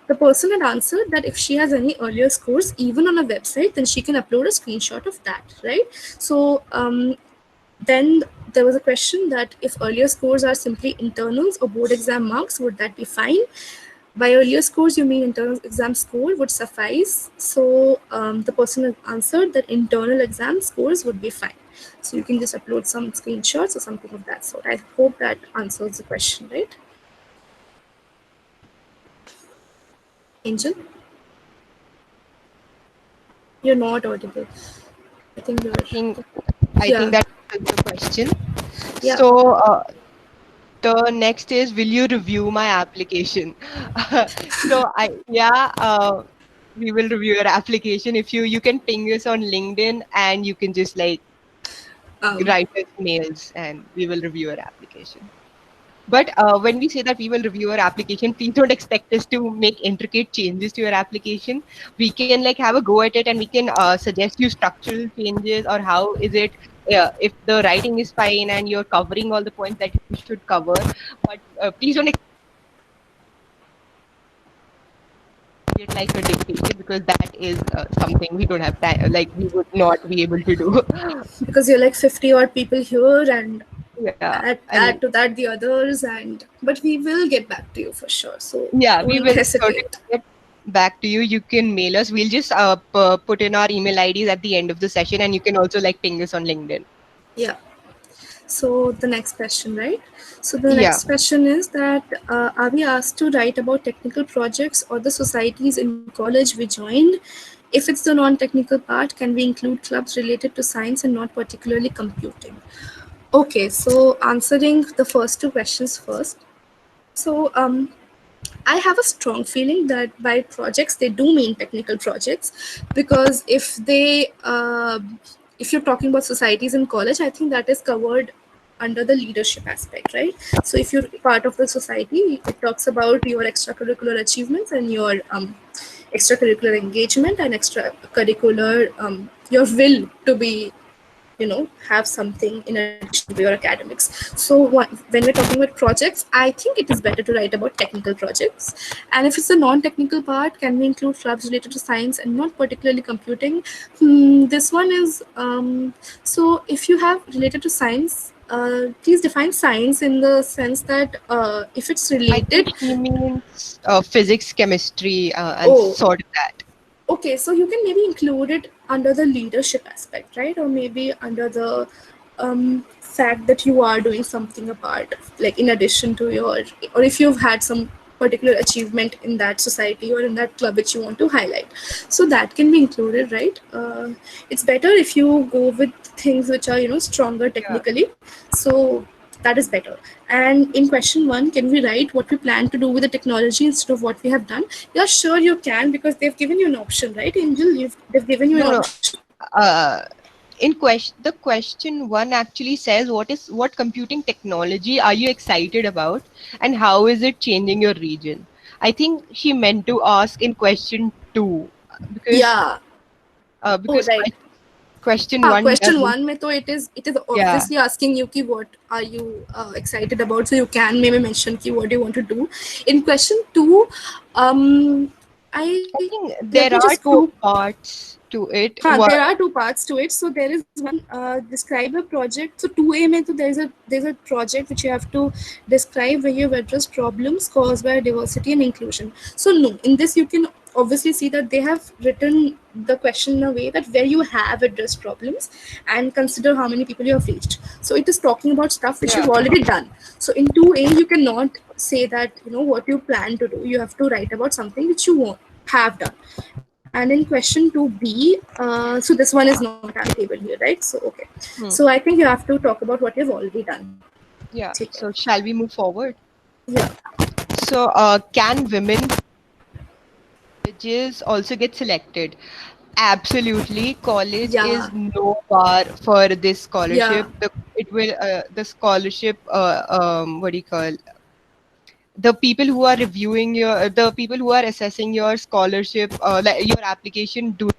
the person had answered that if she has any earlier scores, even on a website, then she can upload a screenshot of that, right? So then there was a question that if earlier scores are simply internals or board exam marks, would that be fine? By earlier scores, you mean internal exam score would suffice. So the person answered that internal exam scores would be fine. So you can just upload some screenshots or something of that sort. I hope that answers the question, right? Angel, you're not audible. I think you're, I think I think yeah, that answers the question. yeah. So the next is, will you review my application? So we will review your application. If you can ping us on LinkedIn, and you can just like Um, write us mails and we will review your application. But when we say that we will review your application, please don't expect us to make intricate changes to your application. We can like have a go at it, and we can suggest you structural changes, or how is it if the writing is fine and you're covering all the points that you should cover. But please don't it like a dictation, because that is something we don't have time, like we would not be able to do. Because you're like 50 odd people here, and Yeah, add and to that the others, and but we will get back to you for sure, so yeah, we don't will certainly hesitate. get back to you. You can mail us. We'll just put in our email IDs at the end of the session, and you can also like ping us on LinkedIn. Yeah. So the next question, right? So the Yeah, next question is that are we asked to write about technical projects or the societies in college we joined? If it's the non-technical part, can we include clubs related to science and not particularly computing? Okay, so answering the first two questions first. So I have a strong feeling that by projects they do mean technical projects, because if you're talking about societies in college, I think that is covered under the leadership aspect, right? So if you're part of the society, it talks about your extracurricular achievements and your extracurricular engagement and extracurricular your will to be, have something in addition to your academics. So when we're talking about projects, I think it is better to write about technical projects. And if it's a non-technical part, can we include clubs related to science and not particularly computing? This one is so if you have related to science, please define science in the sense that if it's I think related. she means physics, chemistry, and Oh, sort of that. okay, so you can maybe include it under the leadership aspect, right? Or maybe under the fact that you are doing something apart, like in addition to your, or if you've had some particular achievement in that society or in that club which you want to highlight. So that can be included, right? It's better if you go with things which are, stronger Yeah. technically. So that is better. And in question one, can we write what we plan to do with the technology instead of what we have done? Yeah, sure you can, because they've given you an option, right, Angel? They've given you an No, no. option. Uh, in question, the question one actually says, what computing technology are you excited about, and how is it changing your region? I think she meant to ask in question two, because Yeah. Oh, because right. question हाँ, one question doesn't. one में तो it is Yeah. obviously asking you कि what are you excited about, so you can maybe mention कि what do you want to do. In question two, I I think let me there just are go. two parts to it. There are two parts to it. So there is one, describe a project. So 2A mein to there's a project which you have to describe where you've addressed problems caused by diversity and inclusion. So no, in this you can obviously see that they have written the question in a way that where you have addressed problems and consider how many people you have reached. So it is talking about stuff which Yeah. you've already done. So in 2A you cannot say that what you plan to do. You have to write about something which you want have done. And in question 2B, so this one is not applicable here, right? So okay, so Hmm. I think you have to talk about what you've already done. Yeah. ठीक है. So shall we move forward? Yeah, So can women colleges also get selected? Absolutely. College yeah, is no bar for this yeah, scholarship. It will the scholarship. What do you call? The people who are reviewing the people who are assessing your scholarship, like your application, do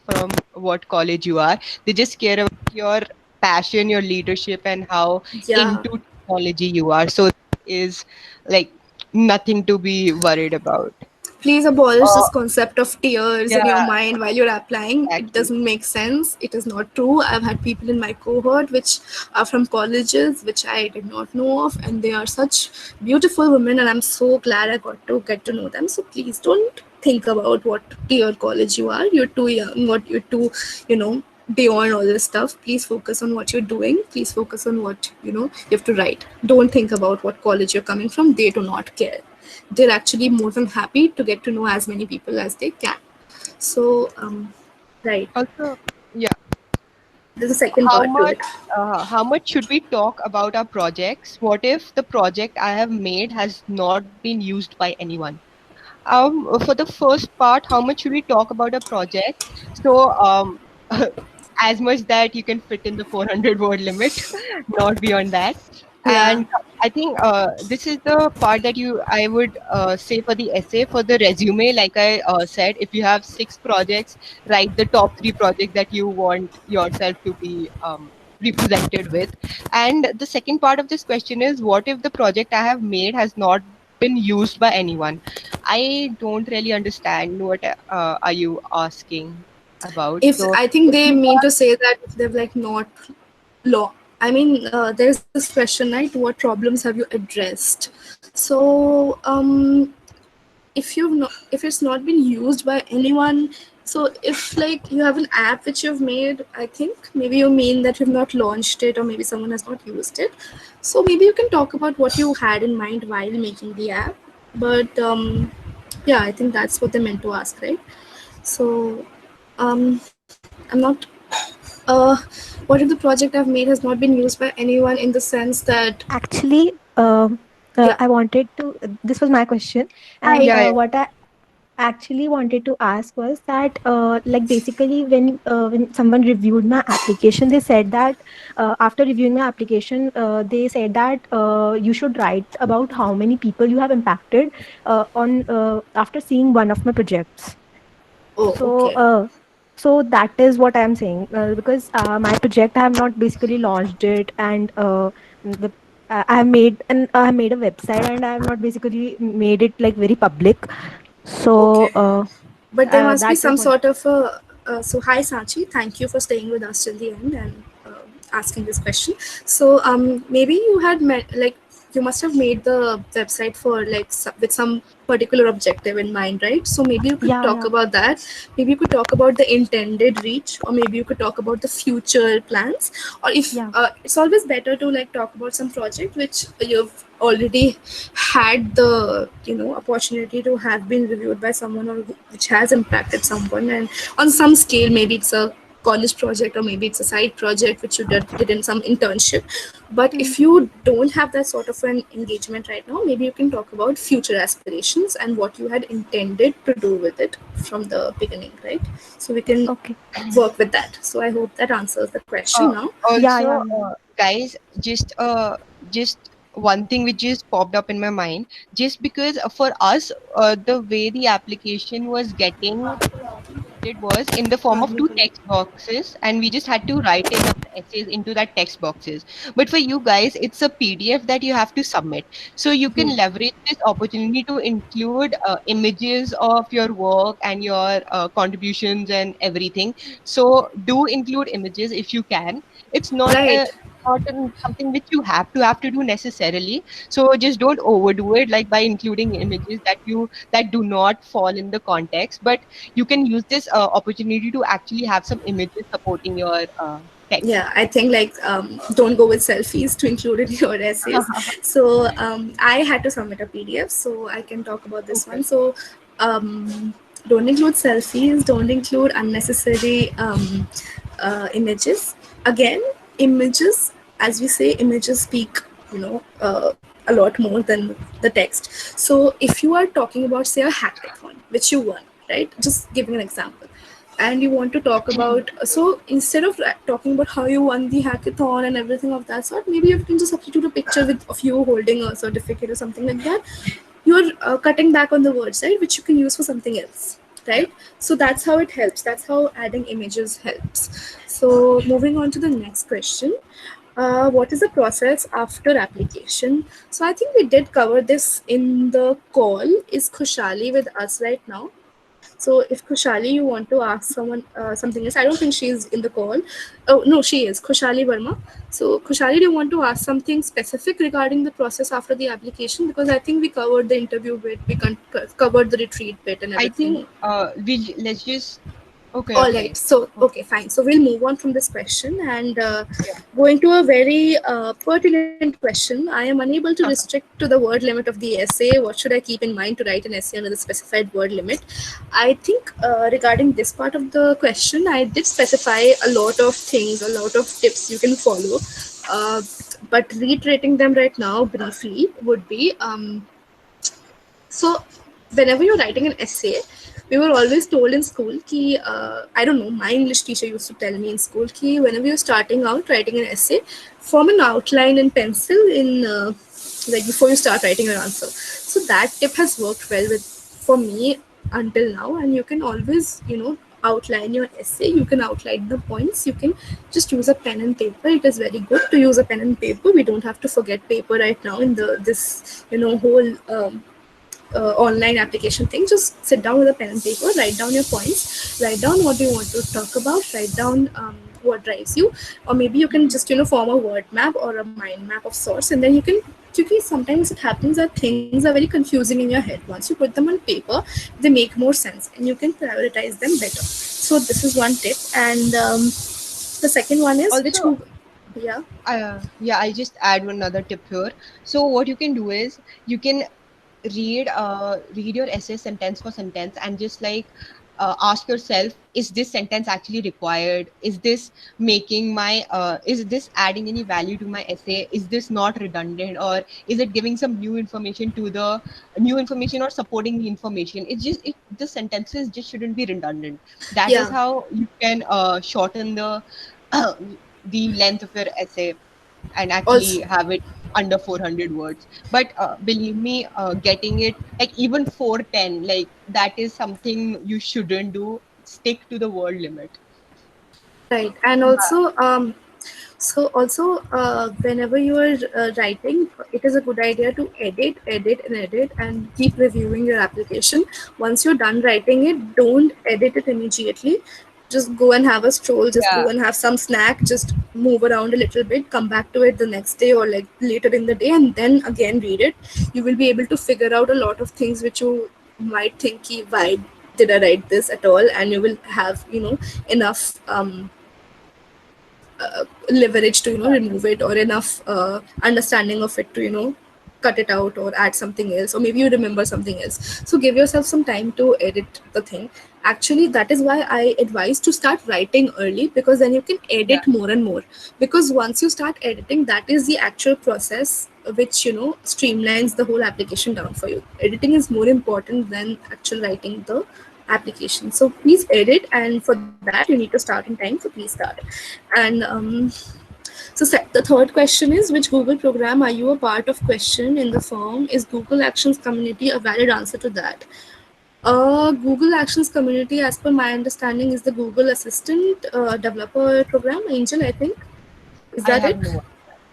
from what college you are. They just care about your passion, your leadership, and how yeah. into technology you are. So is like nothing to be worried about. Please abolish Uh, this concept of tears in your yeah, mind while you're applying. It exactly. doesn't make sense. It is not true. I've had people in my cohort which are from colleges which I did not know of, and they are such beautiful women, and I'm so glad I got to get to know them. So please don't think about what tier college you are. You're too young, what you're too, you know, beyond all this stuff. Please focus on what you're doing. Please focus on what you have to write. Don't think about what college you're coming from. They do not care. They're actually more than happy to get to know as many people as they can. So, right, Also, yeah. there's a second How part to much it. how much should we talk about our projects? What if the project I have made has not been used by anyone? For the first part, how much should we talk about a project? So, as much that you can fit in the 400 word limit, not beyond that. Yeah. And I think this is the part that I would say for the essay. For the resume, like I said, if you have 6 projects, write the top 3 projects that you want yourself to be represented with. And the second part of this question is, what if the project I have made has not been used by anyone? I don't really understand what are you asking about. If So I think if they you mean are, to say that if they've like not law. I mean, there's this question, right? What problems have you addressed? So, if it's not been used by anyone, so if like you have an app which you've made, I think maybe you mean that you've not launched it, or maybe someone has not used it. So maybe you can talk about what you had in mind while making the app. But yeah, I think that's what they meant to ask, right? So I'm not uh, what if the project I've made has not been used by anyone, in the sense that, Actually, yeah, I wanted to. This was my question, and hi, yeah, yeah. what I actually wanted to ask was that, like, basically, when someone reviewed my application, they said that, after reviewing my application, they said that you should write about how many people you have impacted on after seeing one of my projects. oh, So, okay, so that is what I am saying, because my project I have not basically launched it, and the I have made a website, and I have not basically made it like very public. So okay. But there must be that is some what. sort of a. So, hi, Sachi. Thank you for staying with us till the end and asking this question. So, maybe you had met, like, you must have made the website for like with some particular objective in mind, right? So maybe you could Yeah, talk yeah, about that. Maybe you could talk about the intended reach, or maybe you could talk about the future plans. Or if yeah. it's always better to like talk about some project which you've already had the opportunity to have been reviewed by someone, or which has impacted someone, and on some scale, maybe it's a college project, or maybe it's a side project which you did in some internship. But Hmm. if you don't have that sort of an engagement right now, maybe you can talk about future aspirations and what you had intended to do with it from the beginning, right? So we can Okay. work with that. So I hope that answers the question Uh, now. Yeah, Also, yeah, yeah. guys, just one thing which just popped up in my mind. Just because for us, the way the application was getting presented was in the form of two text boxes, and we just had to write in our essays into that text boxes. But for you guys, it's a PDF that you have to submit. So you can leverage this opportunity to include images of your work and your contributions and everything. So do include images if you can. It's not a Right. not something which you have to do necessarily. So just don't overdo it, like by including images that do not fall in the context. But you can use this opportunity to actually have some images supporting your text. Yeah, I think like don't go with selfies to include in your essays. So I had to submit a PDF, so I can talk about this Okay. one. So um, don't include selfies, don't include unnecessary images. Again, images, as we say, images speak, a lot more than the text. So if you are talking about, say, a hackathon which you won, right, just giving an example, and you want to talk about, so instead of talking about how you won the hackathon and everything of that sort, maybe you can just substitute a picture of you holding a certificate or something like that. You're cutting back on the words, right, which you can use for something else, right? So that's how it helps, that's how adding images helps. So moving on to the next question, what is the process after application? So I think we did cover this in the call. Is Khushali with us right now? So if Khushali, you want to ask someone something else, I don't think she's in the call. Oh no, she is Khushali Verma. So Khushali, do you want to ask something specific regarding the process after the application? Because I think we covered the interview bit, covered the retreat bit and I everything. think let's just okay, All right. okay, So, okay, okay, fine. So, we'll move on from this question and yeah. go into a very pertinent question. I am unable to restrict to the word limit of the essay. What should I keep in mind to write an essay under the specified word limit? I think regarding this part of the question, I did specify a lot of things, a lot of tips you can follow. Uh, but reiterating them right now briefly would be, so whenever you're writing an essay, we were always told in school ki, I don't know, my English teacher used to tell me in school ki whenever you're starting out writing an essay, form an outline in pencil in like before you start writing your answer. So that tip has worked well with for me until now, and you can always, outline your essay, you can outline the points, you can just use a pen and paper. It is very good to use a pen and paper. We don't have to forget paper right now in the this whole online application thing. Just sit down with a pen and paper, write down your points, write down what you want to talk about, write down what drives you, or maybe you can just form a word map or a mind map of sorts, and then you can. Because sometimes it happens that things are very confusing in your head. Once you put them on paper, they make more sense, and you can prioritize them better. So this is one tip, and the second one is which Also, Google. Yeah, yeah, I'll just add one other tip here. So what you can do is you can read your essay sentence for sentence and just like ask yourself, is this sentence actually required? Is this making my is this adding any value to my essay? Is this not redundant, or is it giving some new information to the new information or supporting the information? The sentences just shouldn't be redundant. That is yeah. how you can shorten the the length of your essay and actually Also, have it under 400 words. But believe me, getting it like even 410, like that is something you shouldn't do. Stick to the word limit. right, and Yeah, also whenever you are writing, it is a good idea to edit and keep reviewing your application. Once you're done writing it, don't edit it immediately. Just go and have a stroll, just yeah, go and have some snack, just move around a little bit, come back to it the next day or like later in the day, and then again read it. You will be able to figure out a lot of things which you might think, "Ki, why did I write this at all?" And you will have, enough leverage to remove it, or enough understanding of it to cut it out or add something else, or maybe you remember something else. So give yourself some time to edit the thing. Actually, that is why I advise to start writing early, because then you can yeah. edit more and more. Because once you start editing, that is the actual process which streamlines the whole application down for you. Editing is more important than actual writing the application. So please edit, and for that you need to start in time, so please start. And the third question is, which Google program are you a part of? Question in the form, is Google Actions community a valid answer to that? Google Actions community, as per my understanding, is the Google Assistant developer program. Angel, I think, is I that have it? no idea.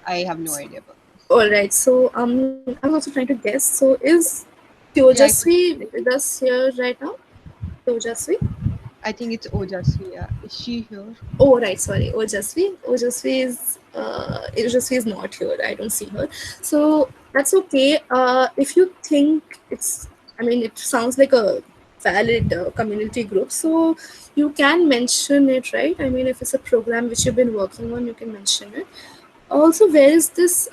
I have no idea about this. All right. So I was also trying to guess. So is Yeah, Teojasvi with us here right now? Teojasvi? I think it's Ojasvi. Yeah. Is she here? Oh, right, sorry. Ojasvi. Ojasvi is not here. I don't see her. So that's okay. If you think it sounds like a valid community group. So you can mention it, right? I mean, if it's a program which you've been working on, you can mention it. Also, where is this?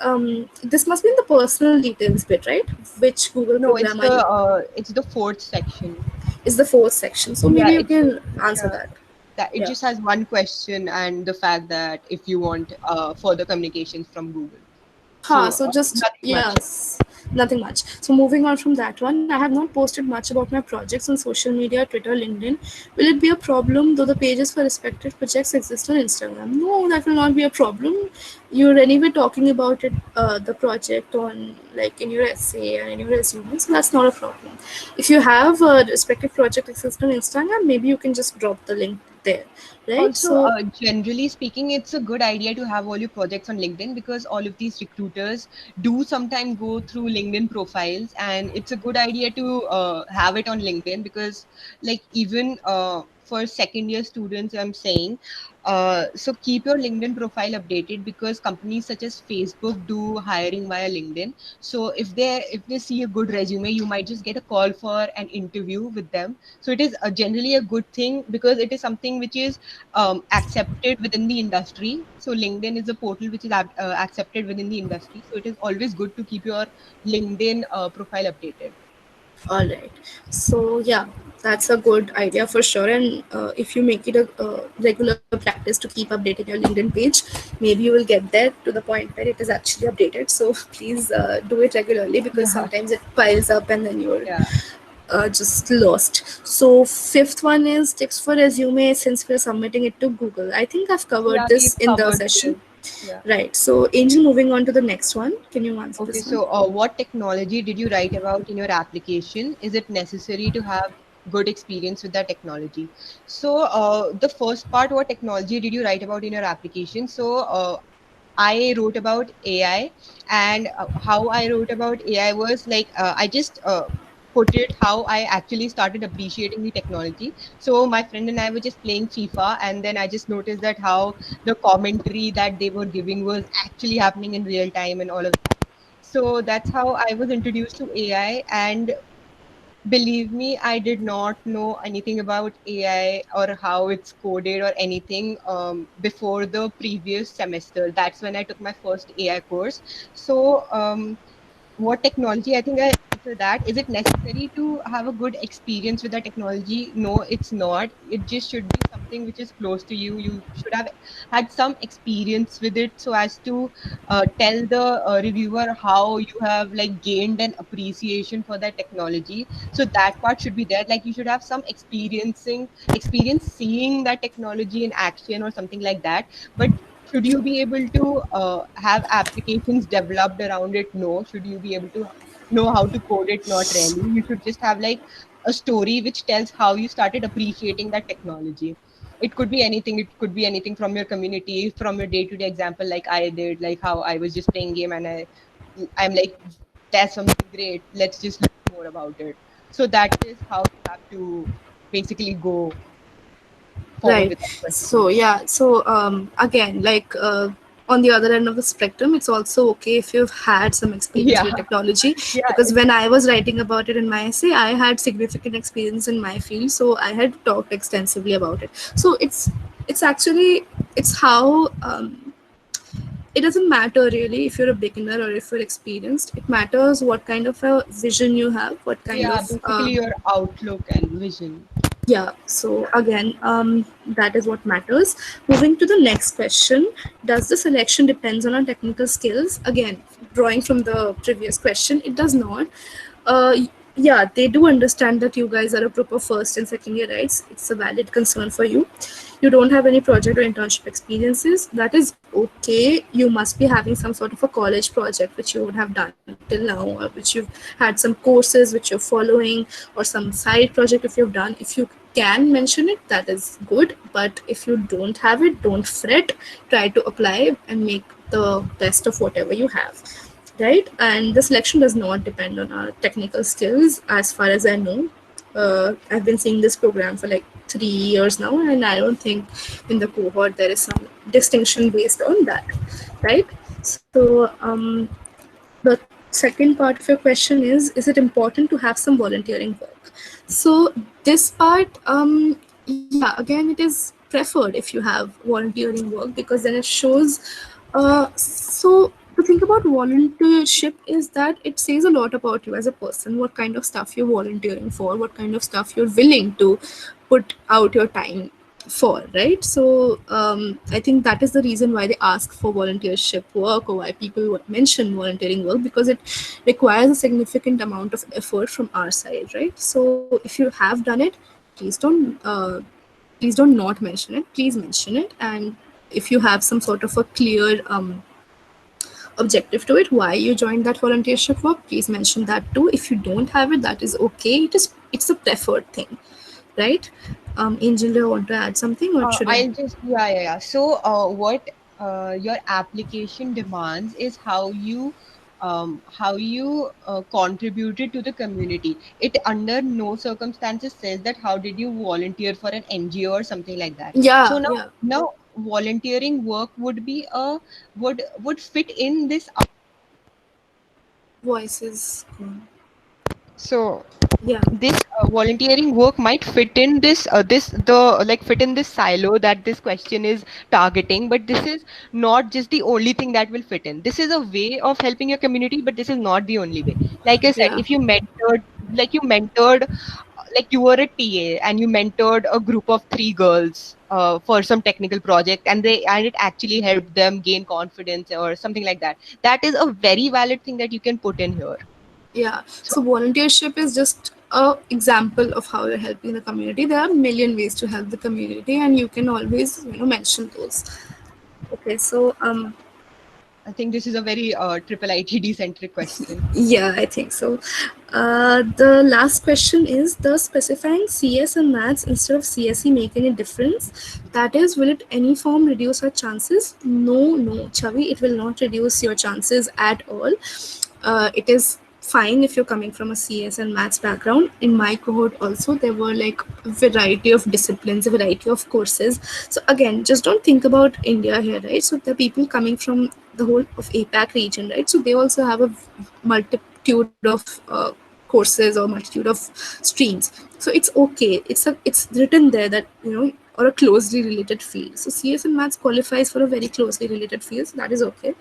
This must be in the personal details bit, right? Which Google No, program are you? it's the fourth section. Is the fourth section. So maybe Yeah, you it's the can answer yeah. that. That it Yeah. just has one question and the fact that if you want further communications from Google. So So just nothing much. yes, nothing much. So moving on from that one, I have not posted much about my projects on social media, Twitter, LinkedIn. Will it be a problem though the pages for respective projects exist on Instagram? No, that will not be a problem. You're anyway talking about it, the project on like in your essay and in your resume, so that's not a problem. If you have a respective project exist on Instagram, maybe you can just drop the link there, right? Also, So generally speaking, it's a good idea to have all your projects on LinkedIn because all of these recruiters do sometimes go through LinkedIn profiles, and it's a good idea to have it on LinkedIn because, like, even for second year students, I'm saying, so keep your LinkedIn profile updated because companies such as Facebook do hiring via LinkedIn. So if they see a good resume, you might just get a call for an interview with them. So it is generally a good thing because it is something which is accepted within the industry. So LinkedIn is a portal which is accepted within the industry. So it is always good to keep your LinkedIn profile updated. all right. So yeah, that's a good idea for sure. And if you make it a regular practice to keep updating your LinkedIn page, maybe you will get there to the point where it is actually updated. So please do it regularly, because Yeah, sometimes it piles up and then you're yeah. just lost. So fifth one is text for resume. Since we're submitting it to Google, I think I've covered Yeah, this we've in the covered session. this. Yeah. Right. So Angel, moving on to the next one. Can you answer Okay, this one? so what technology did you write about in your application? Is it necessary to have good experience with that technology? So, the first part, what technology did you write about in your application? So, I wrote about AI, and how I wrote about AI was like I just put it how I actually started appreciating the technology. So my friend and I were just playing FIFA, and then I just noticed that how the commentary that they were giving was actually happening in real time and all of that. So that's how I was introduced to AI, and believe me, I did not know anything about AI or how it's coded or anything before the previous semester. That's when I took my first AI course. So, what technology? I think I answer that. Is it necessary to have a good experience with the technology? No, it's not. It just should be something which is close to you. You should have had some experience with it so as to tell the reviewer how you have like gained an appreciation for that technology. So that part should be there. Like you should have some experience seeing that technology in action or something like that. But should you be able to have applications developed around it? No. Should you be able to know how to code it? Not really. You should just have like a story which tells how you started appreciating that technology. It could be anything. It could be anything from your community, from your day-to-day example, like I did, like how I was just playing game and I'm like, that's something great. Let's just learn more about it. So that is how you have to basically go forward Right. with that question. So yeah. So again, like on the other end of the spectrum, it's also okay if you've had some experience Yeah, with technology. yeah, Because when I was writing about it in my essay, I had significant experience in my field, so I had talked extensively about it. So it's actually it's how it doesn't matter really if you're a beginner or if you're experienced. It matters what kind of a vision you have, what kind yeah. of Basically, your outlook and vision. yeah. So again, that is what matters. Moving to the next question: does the selection depends on our technical skills? Again, drawing from the previous question, it does not. Yeah, they do understand that you guys are a proper first and second year, right? It's a valid concern for you. You don't have any project or internship experiences. That is okay. You must be having some sort of a college project which you would have done till now, or which you've had some courses which you're following, or some side project if you've done. If you can mention it, that is good. But if you don't have it, don't fret. Try to apply and make the best of whatever you have, right? And the selection does not depend on our technical skills, as far as I know. I've been seeing this program for like 3 years now, and I don't think in the cohort there is some distinction based on that, right? So the second part of your question is it important to have some volunteering work? So this part, yeah, again, it is preferred if you have volunteering work, because then it shows so the thing about volunteership is that it says a lot about you as a person, what kind of stuff you're volunteering for, what kind of stuff you're willing to put out your time for, right? So I think that is the reason why they ask for volunteership work, or why people mention volunteering work, because it requires a significant amount of effort from our side, right? So if you have done it, please don't not mention it, please mention it. And if you have some sort of a clear objective to it, why you joined that volunteership work, please mention that too. If you don't have it, that is okay. It's a preferred thing, right? Angel, do you want to add something, or should I? I'll just yeah. So what your application demands is how you contributed to the community. It under no circumstances says that how did you volunteer for an NGO or something like that. So Yeah, yeah. now volunteering work would be a would fit in this. Voice is gone. So Yeah, this volunteering work might fit in fit in this silo that this question is targeting, but this is not just the only thing that will fit in. This is a way of helping your community, but this is not the only way. Like I said, yeah, if you mentored like you were a TA and you mentored a group of three girls for some technical project, and it actually helped them gain confidence or something like that, that is a very valid thing that you can put in here. yeah. So So volunteership is just a example of how you're helping the community. There are a million ways to help the community, and you can always mention those. Okay, so I think this is a very triple ITD centric question. yeah, I think so. The last question is: does specifying CS and maths instead of CSE make any difference? That is, will it any form reduce our chances? No, no, Chavi, it will not reduce your chances at all. It is fine if you're coming from a CS and maths background. In my cohort also, there were like a variety of disciplines, a variety of courses. So again, just don't think about India here, right? So the people coming from the whole of APAC region, right? So they also have a multitude of courses or multitude of streams. So it's okay. It's written there that or a closely related field. So CS and maths qualifies for a very closely related field. So that is okay.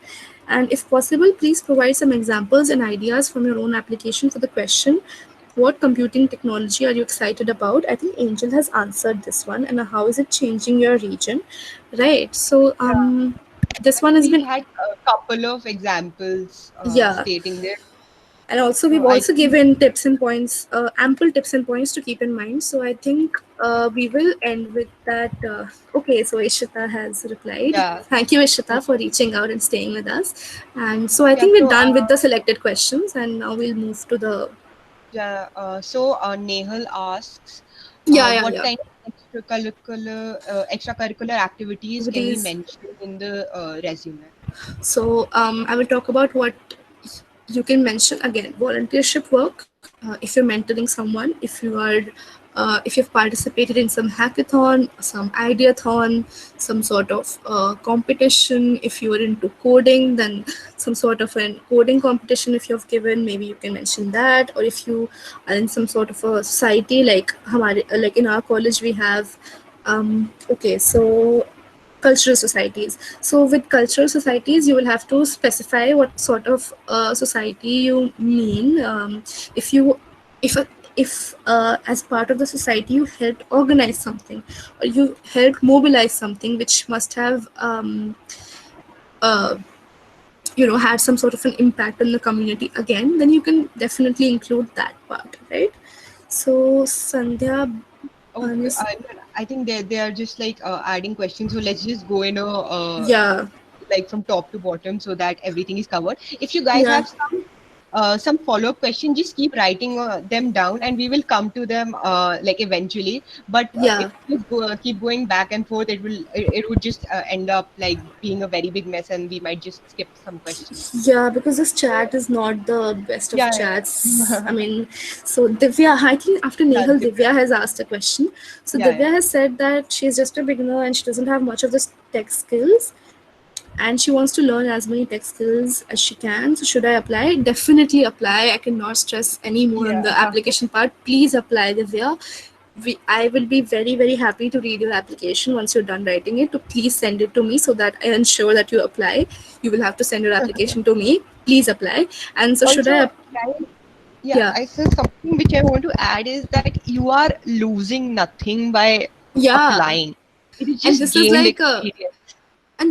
And if possible, please provide some examples and ideas from your own application for the question. What computing technology are you excited about? I think Angel has answered this one. And how is it changing your region? Right. So Yeah, this I one think has we been, had a couple of examples yeah. stating there. And also So we've I also think, given tips and points, ample tips and points to keep in mind. So I think we will end with that. Okay, so Ishita has replied. yeah. Thank you, Ishita, So, for reaching out and staying with us. And so I yeah, think we're so done with the selected questions, and now we'll move to the, yeah, Nehal asks, yeah, yeah, what yeah, kind of extracurricular activities can we activities. mention in the resume? So I will talk about what you can mention. Again, volunteership work. If you're mentoring someone, if you've participated in some hackathon, some ideathon, some sort of competition. If you are into coding, then some sort of an coding competition. If you've given, maybe you can mention that. Or if you are in some sort of a society, like in our college we have. Okay, so cultural societies. So with cultural societies, you will have to specify what sort of society you mean. If you, if a, if as part of the society you helped organize something, or you helped mobilize something which must have uh, had some sort of an impact on the community again, then you can definitely include that part, right? So Sandhya, Okay, Banis, I think they are just like adding questions. So let's just go in a yeah, like from top to bottom so that everything is covered. If you guys yeah, have some follow-up question, just keep writing them down and we will come to them like eventually. But if yeah. you just keep going back and forth, it would just end up like being a very big mess and we might just skip some questions. Yeah, because this So chat is not the best of yeah, chats. I yeah. mean, so Divya, I think after Yeah, Nehal, different. Divya has asked a question. So Yeah, Divya yeah. has said that she's just a beginner and she doesn't have much of this tech skills, and she wants to learn as many tech skills as she can. So should I apply? Definitely apply. I cannot stress any more on the Yeah. application part. Please apply, Divya. I will be very, very happy to read your application once you're done writing it. To please send it to me so that I ensure that you apply. You will have to send your application to me. Please apply. And so should Also, I? guys, yeah, Yeah, I said something which I want to add is that you are losing nothing by yeah. applying. It is And just gained experience.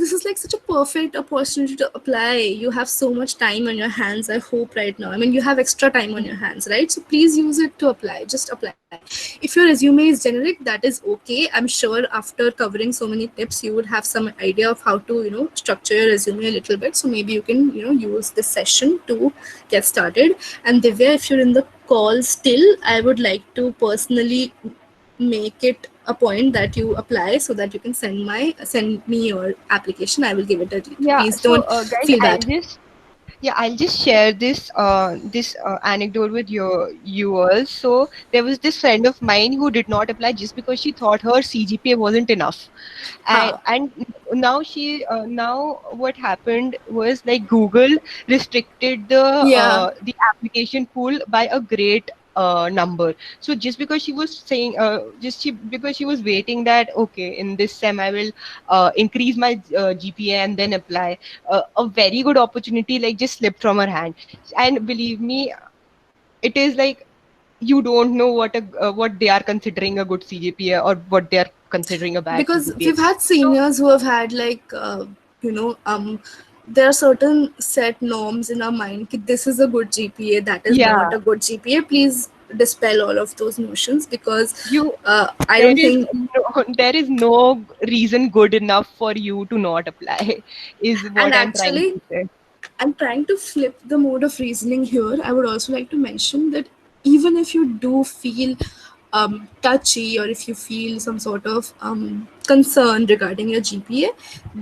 this is like such a perfect opportunity to apply. You have so much time on your hands, I hope, right now. I mean, you have extra time on your hands, right? So please use it to apply. Just apply. If your resume is generic, that is okay. I'm sure after covering so many tips, you would have some idea of how to structure your resume a little bit. So maybe you can use this session to get started. And Divya, if you're in the call still, I would like to personally make it a point that you apply so that you can send me your application. I will give it a read. Yeah, Please so don't guys, feel bad. I'll just share this anecdote with you all. So there was this friend of mine who did not apply just because she thought her CGPA wasn't enough. Ha. And now now what happened was like Google restricted Yeah. the application pool by a great number. So just because she was saying because she was waiting that okay, in this sem I will increase my GPA and then apply, a very good opportunity like just slipped from her hand. And believe me, it is like you don't know what they are considering a good CGPA or what they are considering a bad Because CGPA. we've had So seniors who have had like you know um there are certain set norms in our mind. Ki this is a good GPA, that is yeah, not a good GPA. Please dispel all of those notions, because You I there don't is think. no there is no reason good enough for you to not apply, is And what I'm trying actually, to say. I'm trying to flip the mode of reasoning here. I would also like to mention that even if you do feel touchy, or if you feel some sort of concern regarding your GPA,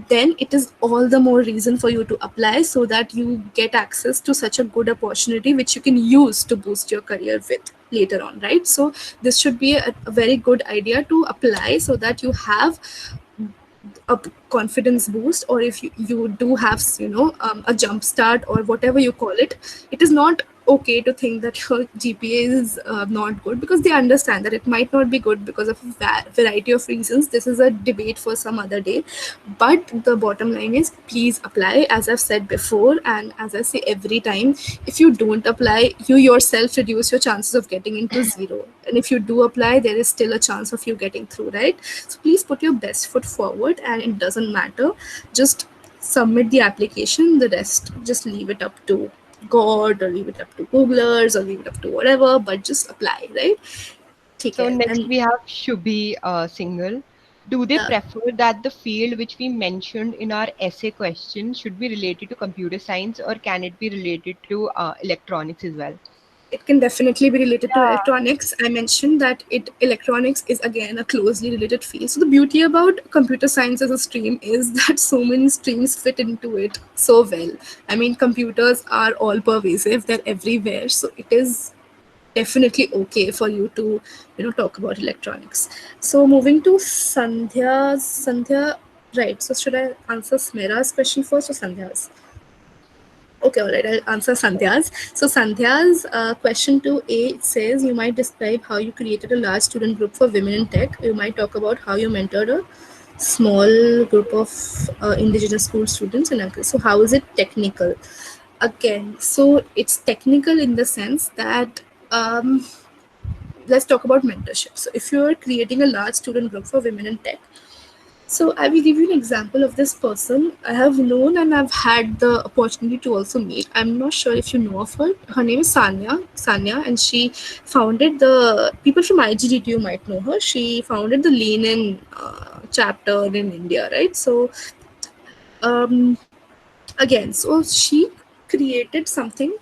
then it is all the more reason for you to apply, so that you get access to such a good opportunity which you can use to boost your career with later on, right? So this should be a very good idea to apply, so that you have a confidence boost, or if you do have a jump start or whatever you call it. It is not okay to think that your GPA is not good, because they understand that it might not be good because of a variety of reasons. This is a debate for some other day, but the bottom line is, please apply, as I've said before, and as I say every time. If you don't apply, you yourself reduce your chances of getting into zero, and if you do apply, there is still a chance of you getting through, right? So please put your best foot forward, and it doesn't matter. Just submit the application. The rest, just leave it up to God, or leave it up to Googlers, or leave it up to whatever. But just apply, right? Take So care. next And we have Shubhi Singhal. Do they uh, prefer that the field which we mentioned in our essay question should be related to computer science, or can it be related to electronics as well? it can definitely be related to Yeah. electronics. I mentioned that it electronics is again a closely related field. So the beauty about computer science as a stream is that so many streams fit into it so well. I mean, computers are all pervasive; they're everywhere. So it is definitely okay for you to talk about electronics. So moving to Sandhya, right? So should I answer Smera's question first or Sandhya's? Okay, all right. I'll answer Sandhya's. So Sandhya's question 2A, it says, you might describe how you created a large student group for women in tech. You might talk about how you mentored a small group of indigenous school students. And so how is it technical? Again, so it's technical in the sense that let's talk about mentorship. So if you're creating a large student group for women in tech, so I will give you an example of this person I have known and I've had the opportunity to also meet. I'm not sure if you know of her. Her name is Sanya, and she founded the people from IGDT. You might know her. She founded the Lean In chapter in India, right? So um, again, so she created something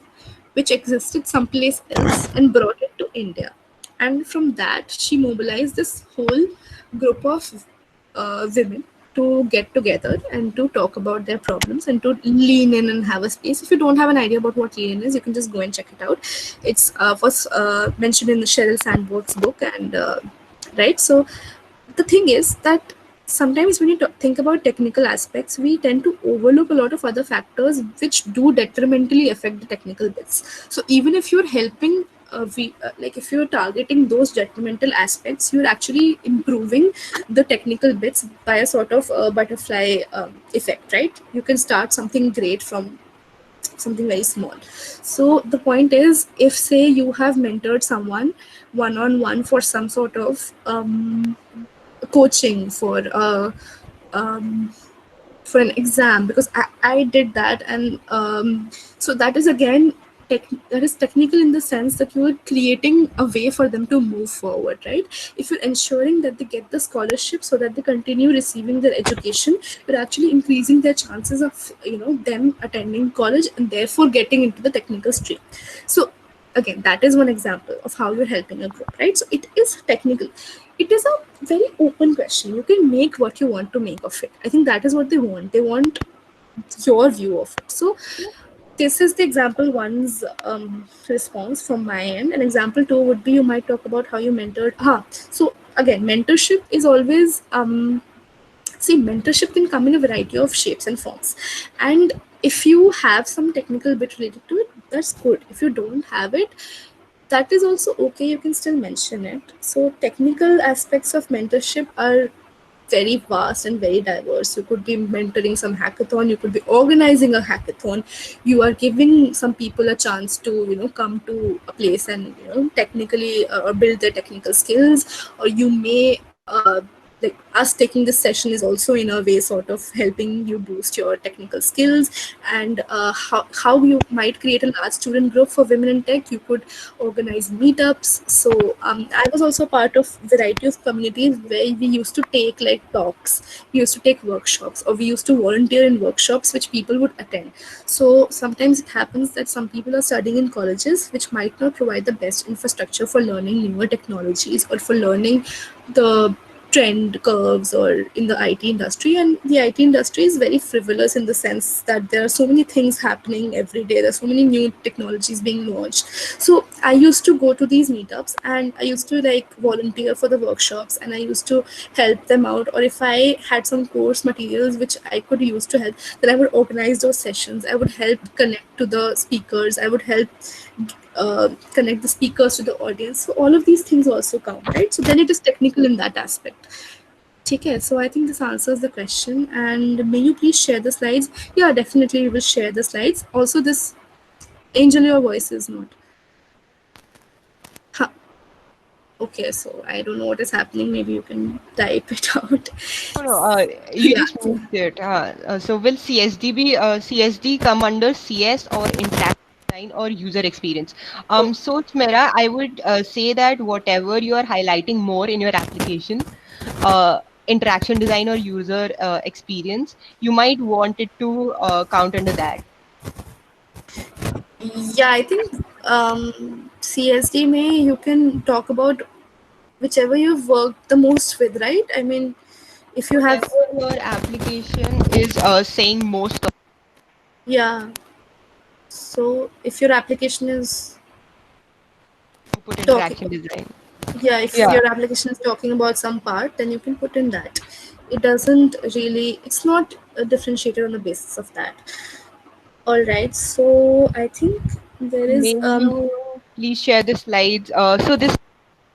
which existed someplace else and brought it to India. And from that, she mobilized this whole group of women to get together and to talk about their problems and to lean in and have a space. If you don't have an idea about what lean in is, you can just go and check it out. It's was mentioned in the Sheryl Sandberg's book, and right. So the thing is that sometimes when you think about technical aspects, we tend to overlook a lot of other factors which do detrimentally affect the technical bits. So even if you're helping like if you're targeting those detrimental aspects, you're actually improving the technical bits by a sort of butterfly effect, right? You can start something great from something very small. So the point is, if say you have mentored someone one on one for some sort of coaching um, for an exam, because I did that, and so that is again that is technical in the sense that you're creating a way for them to move forward, right? If you're ensuring that they get the scholarship so that they continue receiving their education, you're actually increasing their chances of them attending college and therefore getting into the technical stream. So again, that is one example of how you're helping a group, right? So it is technical. It is a very open question. You can make what you want to make of it. I think that is what they want. They want your view of it. So this is the example one's response from my end. And example two would be, you might talk about how you mentored. So again, mentorship is always see, mentorship can come in a variety of shapes and forms. And if you have some technical bit related to it, that's good. If you don't have it, that is also okay. You can still mention it. So technical aspects of mentorship are very vast and very diverse. You could be mentoring some hackathon, you could be organizing a hackathon, you are giving some people a chance to come to a place and technically build their technical skills, or you may like us taking this session is also in a way sort of helping you boost your technical skills. And how you might create a large student group for women in tech. You could organize meetups. So I was also part of variety of communities where we used to take like talks, we used to take workshops, or we used to volunteer in workshops which people would attend. So sometimes it happens that some people are studying in colleges which might not provide the best infrastructure for learning newer technologies or for learning the trend curves or in the IT industry. And the IT industry is very frivolous in the sense that there are so many things happening every day. There's so many new technologies being launched. So I used to go to these meetups and I used to like volunteer for the workshops and I used to help them out. Or if I had some course materials which I could use to help, then I would organize those sessions. I would help connect to the speakers. I would help connect the speakers to the audience. So all of these things also count, right? So then it is technical in that aspect. Okay, so I think this answers the question. And may you please share the slides? Yeah, definitely we will share the slides. Also, this Angel, your voice is not. Huh. Okay, so I don't know what is happening. Maybe you can type it out. No, no, you Yeah. just missed it. So will CSD come under CS or interaction design or user experience? Oh, So Smera, I would say that whatever you are highlighting more in your application, interaction design or user experience, you might want it to count under that. yeah, I think CSD may you can talk about whichever you've worked the most with, right? I mean, if you have, Whatever your application is saying most of, yeah. So if your application is put talking, interaction design. yeah, if Yeah. your application is talking about some part, then you can put in that. It doesn't really, it's not differentiated on the basis of that. All right. So I think there May is you please share the slides? So this is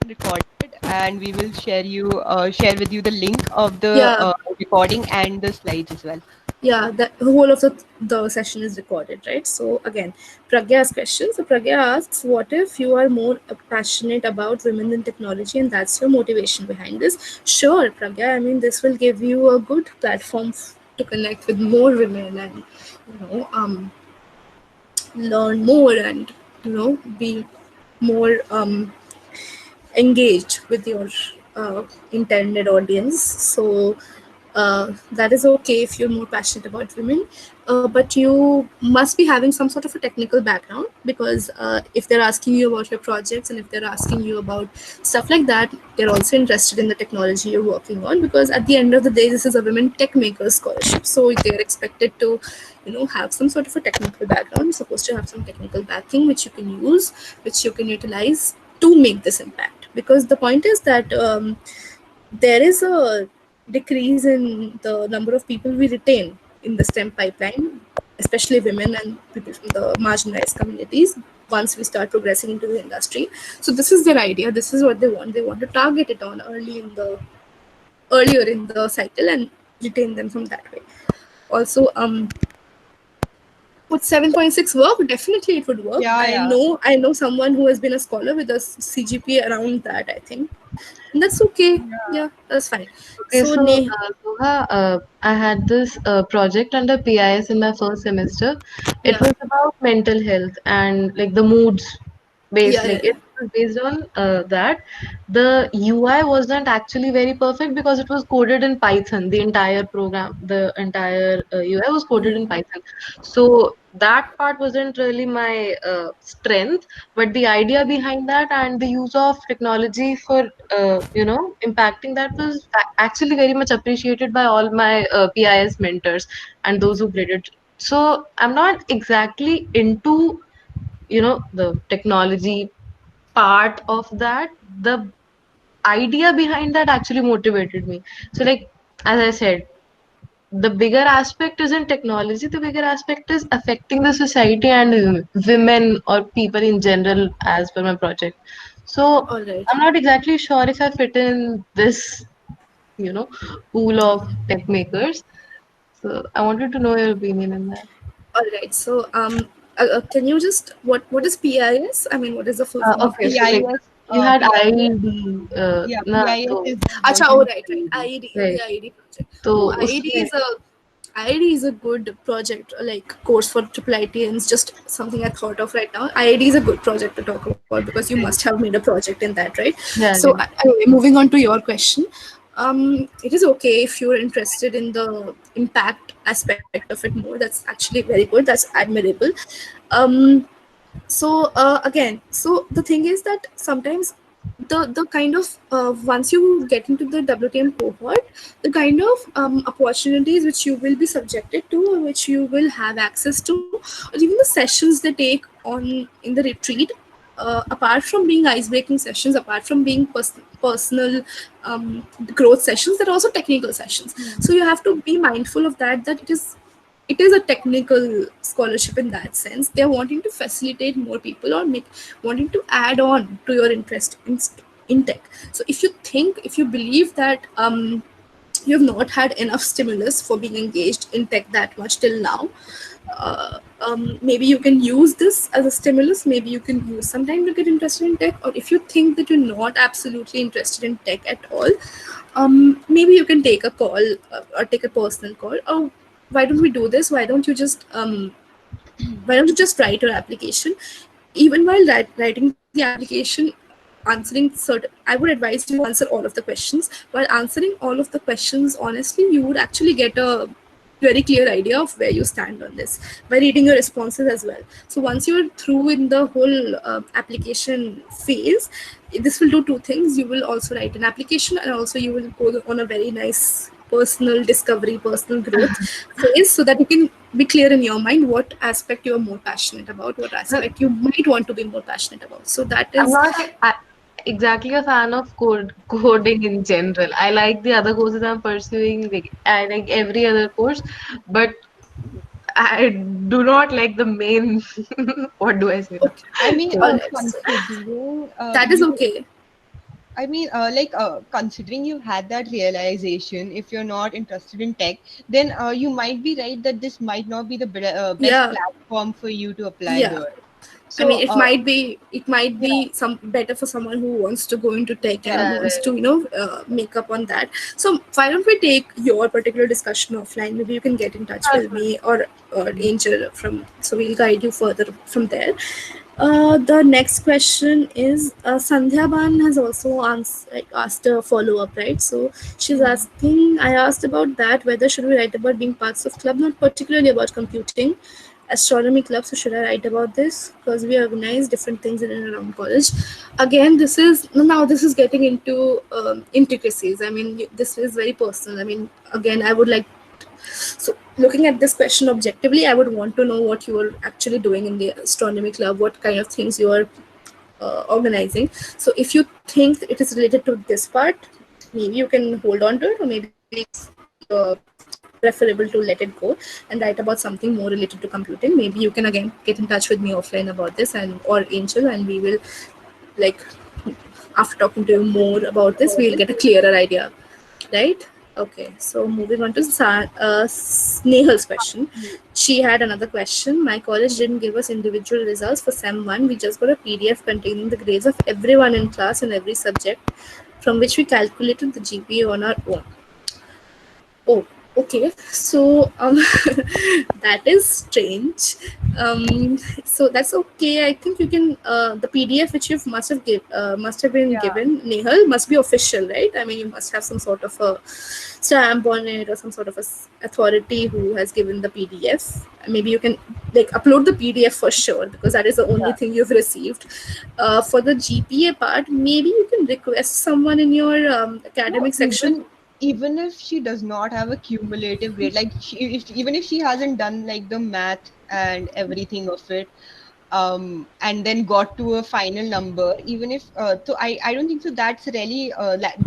recorded, and we will share with you the link of the yeah, recording and the slides as well. yeah, the whole of the session is recorded, right? So again, Pragya has questions. So Pragya asks, what if you are more passionate about women in technology and that's your motivation behind this? Sure, Pragya. I mean, this will give you a good platform to connect with more women and learn more and be more engaged with your intended audience. So that is okay if you're more passionate about women, but you must be having some sort of a technical background, because if they're asking you about your projects and if they're asking you about stuff like that, they're also interested in the technology you're working on, because at the end of the day this is a women tech makers scholarship, so they're expected to have some sort of a technical background. You're supposed to have some technical backing which you can use, which you can utilize to make this impact. Because the point is that there is a decrease in the number of people we retain in the STEM pipeline, especially women and people from the marginalized communities, once we start progressing into the industry. So this is their idea. This is what they want. They want to target it on earlier in the cycle and retain them from that way. Also, would 7.6 work? Definitely it would work. Yeah, yeah. I know someone who has been a scholar with a CGPA around that, I think. And that's okay. Yeah, that's fine. Okay, So so Zoha, I had this project under PIS in my first semester. It yeah, was about mental health and like the moods based, yeah, like yeah, it was based on that. The UI was not actually very perfect because it was coded in Python. The entire program, the entire UI was coded in Python. So that part wasn't really my strength, but the idea behind that and the use of technology for impacting that was actually very much appreciated by all my PIS mentors and those who graded. So I'm not exactly into the technology part of that. The idea behind that actually motivated me. So like as I said, the bigger aspect isn't technology, the bigger aspect is affecting the society and women or people in general as per my project. So all right. I'm not exactly sure if I fit in this, you know, pool of tech makers. So I wanted to know your opinion on that. All right. So, can you just what is PIS? I mean, what is the full form of Okay, so like PIS? PIS You had BIS. IED, Yeah, na, BIS so is the Acha, oh version. right, right. IED, right. the IED project. तो No, उसमें IED is a good project, like course for triple IT, and it's just something I thought of right now. IED is a good project to talk about because you must have made a project in that, right? yeah, So right. anyway, moving on to your question. It is okay if you're interested in the impact aspect of it more. That's actually very good. That's admirable. Um, so the thing is that sometimes the kind of once you get into the WTM cohort, the kind of opportunities which you will be subjected to, or which you will have access to, or even the sessions they take on in the retreat, apart from being ice breaking sessions, apart from being personal growth sessions, there are also technical sessions. So you have to be mindful of that, that it is a technical scholarship in that sense. They're wanting to facilitate more people, or make wanting to add on to your interest in tech. So if you believe that you have not had enough stimulus for being engaged in tech that much till now, maybe you can use this as a stimulus. Maybe you can use some time to get interested in tech. Or if you think that you're not absolutely interested in tech at all, maybe you can take a call, or take a personal call. Or why don't we do this? Why don't you just write your application? Even while writing the application, answering certain, I would advise you to answer all of the questions. While answering all of the questions honestly, you would actually get a very clear idea of where you stand on this by reading your responses as well. So once you're through in the whole application phase, this will do two things. You will also write an application, and also you will go on a very nice personal discovery, personal growth phase, so that you can be clear in your mind what aspect you're more passionate about, what aspect you might want to be more passionate about. So that I'm is, not exactly a fan of coding in general. I like the other courses I'm pursuing. Like, I like every other course, but I do not like the main. What do I say now? okay, I mean, all right. So considering that is you, okay. I mean, considering you had that realization, if you're not interested in tech, then you might be right that this might not be the best Yeah, platform for you to apply yeah. here. I So, mean, it might be yeah, some better for someone who wants to go into tech yeah, and Yeah, wants right. to make up on that. So why don't we take your particular discussion offline? Maybe you can get in touch That's with good. me, or Angel, from, so we'll guide you further from there. The next question is, Sandhya Ban has also asked a follow up, right? So she's asking, I asked about that, whether should we write about being parts of club, not particularly about computing, astronomy club. So should I write about this? Because we organize different things in and around college. Again, this is getting into intricacies. I mean, this is very personal. I mean, again, I would like, so looking at this question objectively, I would want to know what you are actually doing in the astronomy club, what kind of things you are organizing. So if you think it is related to this part, maybe you can hold on to it, or maybe it's preferable to let it go and write about something more related to computing. Maybe you can again get in touch with me offline about this, and or Angel, and we will, like, after talking to you more about this, we'll get a clearer idea, right? Okay, so moving on to Snehal's question. She had another question. My college didn't give us individual results for SEM 1. We just got a PDF containing the grades of everyone in class in every subject, from which we calculated the GPA on our own. Oh, okay. So that is strange. So that's okay. I think you can. The PDF which you must have been yeah. given, Nehal, must be official, right? I mean, you must have some sort of a stamp on it, or some sort of authority who has given the PDF. Maybe you can, like, upload the PDF for sure, because that is the only thing you've received. For the GPA part, maybe you can request someone in your No, academic section. even if she does not have a cumulative grade, like even if she hasn't done like the math and everything of it, and then got to a final number, even if so I don't think so that's really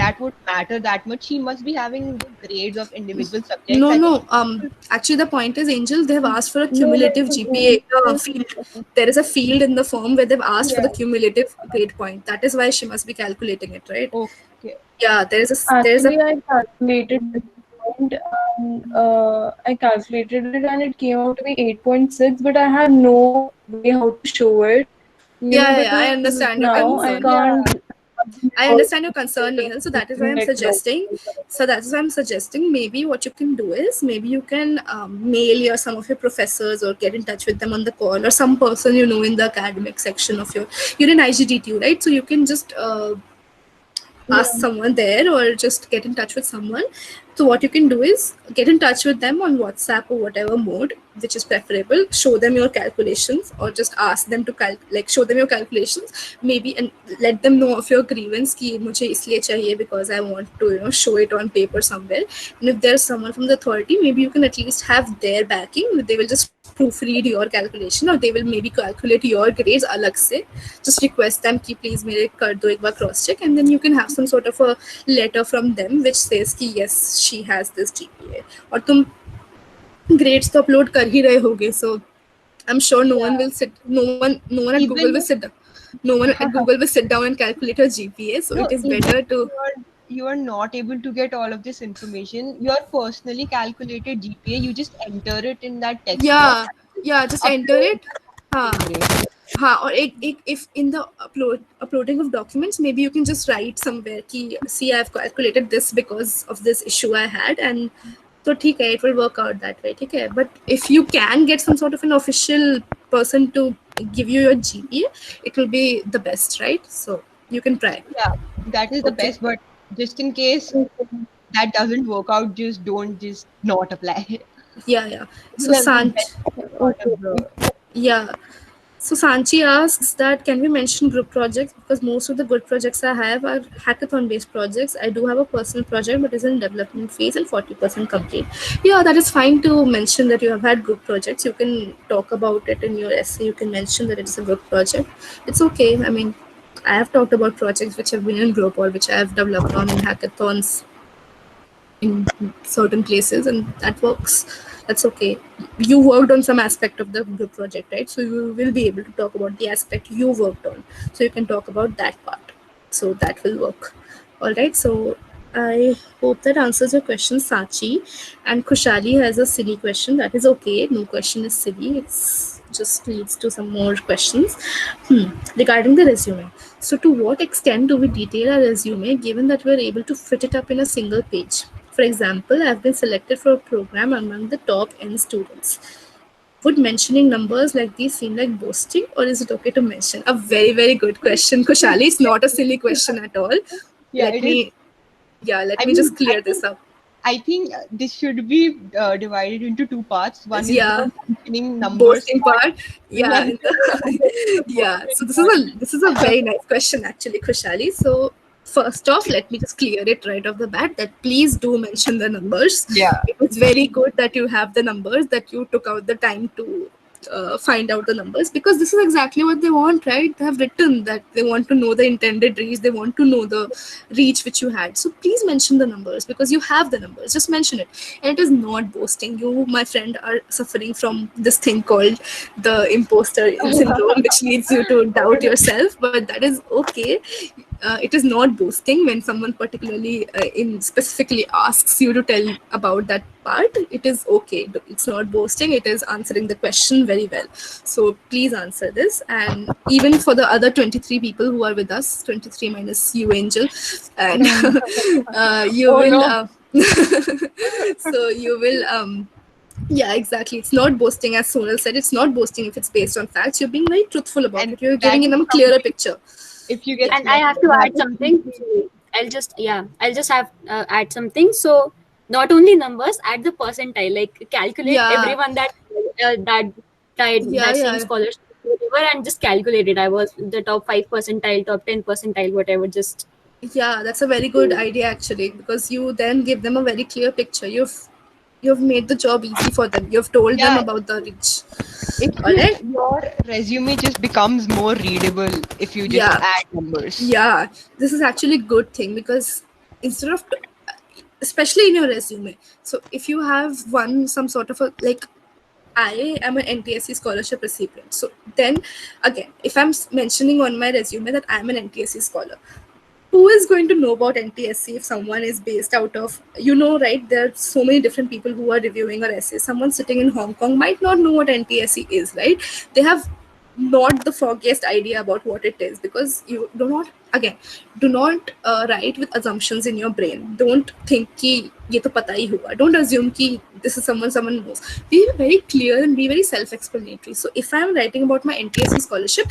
that would matter that much. She must be having the grades of individual subjects. No, I think no. Actually, the point is, Angel, they have asked for a No, like cumulative GPA Angel, field. There is a field in the form where they've asked for yeah. the cumulative grade point. That is why she must be calculating it, right? Okay. Yeah, there's a Actually, I calculated this point and I calculated it and it came out to be 8.6, but I had no way how to show it, yeah, yeah, yeah, I because understand your now I concern. can't. Yeah. I understand your concern, Nehal. So that is why I'm Like, suggesting. So that's why I'm suggesting. Maybe what you can do is maybe you can mail your some of your professors or get in touch with them on the call, or some person you know in the academic section of your. You're in IGDTU, right? So you can just ask Yeah. someone there or just get in touch with someone. So what you can do is get in touch with them on WhatsApp or whatever mode which is preferable. Show them your calculations or just ask them to show them your calculations maybe, and let them know of your grievance ki mujhe isliye chahiye because I want to show it on paper somewhere. And if there's someone from the authority, maybe you can at least have their backing. They will just proofread your calculation or they will maybe calculate your grades alag se. Just request them ki please mere kar do ek baar cross check, and then you can have some sort of a letter from them which says ki yes, she has this GPA. और तुम grades तो upload कर ही रहे होगे, so I'm sure no one Yeah. will sit, no one at Google Even will sit down, no one at Google will sit down and calculate her GPA. So no, it is even better if to you are not able to get all of this information, your personally calculated GPA, you just enter it in that text box, yeah just enter upload it. हाँ same grade. हाँ और एक if in the uploading of documents maybe you can just write somewhere कि see I've calculated this because of this issue I had, and तो ठीक है, it will work out that way, ठीक है. But if you can get some sort of an official person to give you your GPA, it will be the best, right? So you can try. Yeah, that is the Okay. best. But just in case that doesn't work out, just not apply. Yeah. So Well, the best part Okay. of the Yeah. So Sanchi asks that can we mention group projects, because most of the good projects I have are hackathon based projects. I do have a personal project but is in development phase and 40% complete. Yeah, that is fine to mention that you have had group projects. You can talk about it in your essay. You can mention that it's a group project. It's okay. I mean, I have talked about projects which have been in group or which I have developed on in hackathons in certain places, and that works. That's okay. You worked on some aspect of the group project, right? So you will be able to talk about the aspect you worked on, so you can talk about that part, so that will work. All right, so I hope that answers your question, Sachi. And Kushali has a silly question. That is okay, no question is silly, it's just leads to some more questions. Regarding the resume, so to what extent do we detail our resume given that we're able to fit it up in a single page? For example, I've been selected for a program among the top N students. Would mentioning numbers like these seem like boasting, or is it okay to mention? A very, very good question, Kushali. It's not a silly question at all. yeah, Let it is. me, yeah, let I me just mean, clear this up. I think this should be divided into two parts. One is Yeah, the mentioning numbers boasting part. part. Yeah, Yeah, yeah. So this is a very nice question actually, Kushali. So first off, let me just clear it right off the bat that please do mention the numbers. yeah, It was very good that you have the numbers, that you took out the time to find out the numbers, because this is exactly what they want, right? They have written that they want to know the intended reach, they want to know the reach which you had. So please mention the numbers because you have the numbers. Just mention it. And it is not boasting. You, my friend, are suffering from this thing called the imposter syndrome, which leads you to doubt yourself. But that is okay. It is not boasting when someone particularly in specifically asks you to tell about that part. It is okay. It's not boasting. It is answering the question very well. So please answer this. And even for the other 23 people who are with us, 23 minus you, Angel, and you Oh will. no. So you will. Yeah, exactly. It's not boasting, as Sonal said. It's not boasting if it's based on facts. You're being very truthful about and it. You're that giving is them a clearer something. picture. If you get Yeah. And I have selected, to that add is something. something. I'll just have add something. So not only numbers, add the percentile. Like calculate Yeah. everyone that same Yeah. scholarship whatever, and just calculate it. I was the top 5 percentile, top 10 percentile, whatever. Just Yeah, that's a very good idea actually, because you then give them a very clear picture. You've made the job easy for them. You've told them Yeah, about the reach. it's All just right. your resume just becomes more readable if you just Yeah. add numbers. Yeah. This is actually a good thing because instead of especially in your resume. So if you have won some sort of a like I am an NTSC scholarship recipient. So then again, if I'm mentioning on my resume that I'm an NTSC scholar, who is going to know about NTSC if someone is based out of, right? There are so many different people who are reviewing our essays. Someone sitting in Hong Kong might not know what NTSC is, right? They have not the foggiest idea about what it is, because you do not, again, do not write with assumptions in your brain. Don't think ki ye to pata hi hoga. Don't assume ki this is someone knows. Be very clear and be very self-explanatory. So if I am writing about my NTSC scholarship,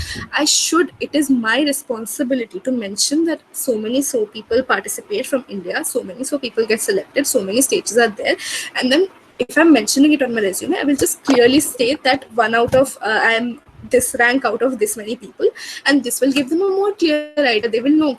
it is my responsibility to mention that so people participate from India, so people get selected, so many stages are there. And then if I'm mentioning it on my resume, I will just clearly state that one out of I am this rank out of this many people, and this will give them a more clear idea. They will know,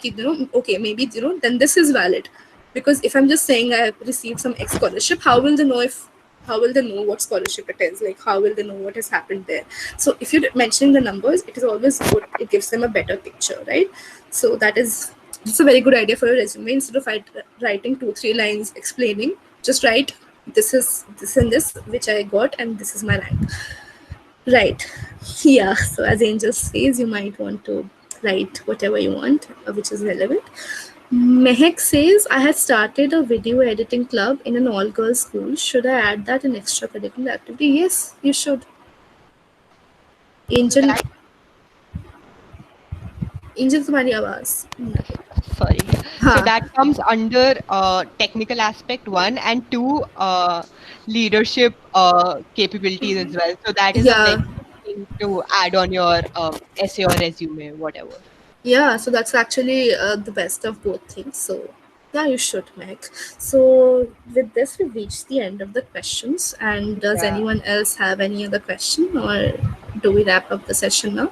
okay, maybe then this is valid. Because if I'm just saying I have received some X scholarship, how will they know what scholarship it is? Like, how will they know what has happened there? So if you're mentioning the numbers, it is always good. It gives them a better picture, right? So it's a very good idea for a resume. Instead of writing 2-3 lines explaining, just write this is this and this which I got, and this is my rank. Right. Yeah. So as Angel says, you might want to write whatever you want, which is relevant. Mehek says, I had started a video editing club in an all-girls school. Should I add that in extracurricular activity? Yes, you should. So Angel, that Angel, तुम्हारी आवाज. sorry. So हाँ. that comes under technical aspect one, and two, leadership capabilities as well. So that is a very Yeah. good thing to add on your essay or resume, whatever. Yeah, so that's actually the best of both things. So, yeah, you should, Meg. So, with this, we've reached the end of the questions. And does Yeah. anyone else have any other question, or do we wrap up the session now?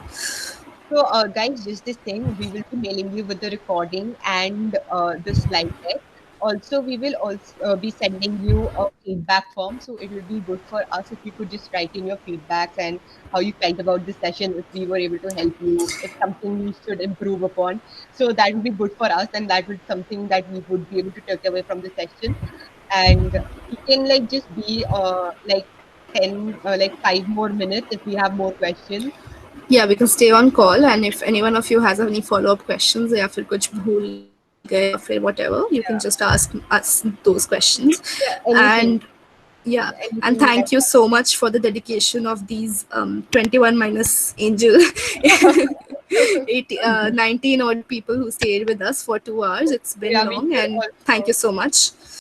So, guys, just this thing, we will be mailing you with the recording and the slide deck. Also, we will also be sending you a feedback form. So, it will be good for us if you could just write in your feedbacks and how you felt about the session, if we were able to help you, if something we should improve upon. So, that would be good for us, and that would something that we would be able to take away from the session. And we can like just be like 10, like 5 more minutes if we have more questions. Yeah, we can stay on call. And if any one of you has any follow-up questions, या फिर कुछ भूल गए या फिर whatever, you can just Yeah. ask us those questions. Yeah, And anything. yeah, and Anything thank that you so much for the dedication of these 21 minus Angel 19 odd people who stayed with us for 2 hours. It's been yeah, we long, did and thank also. you so much.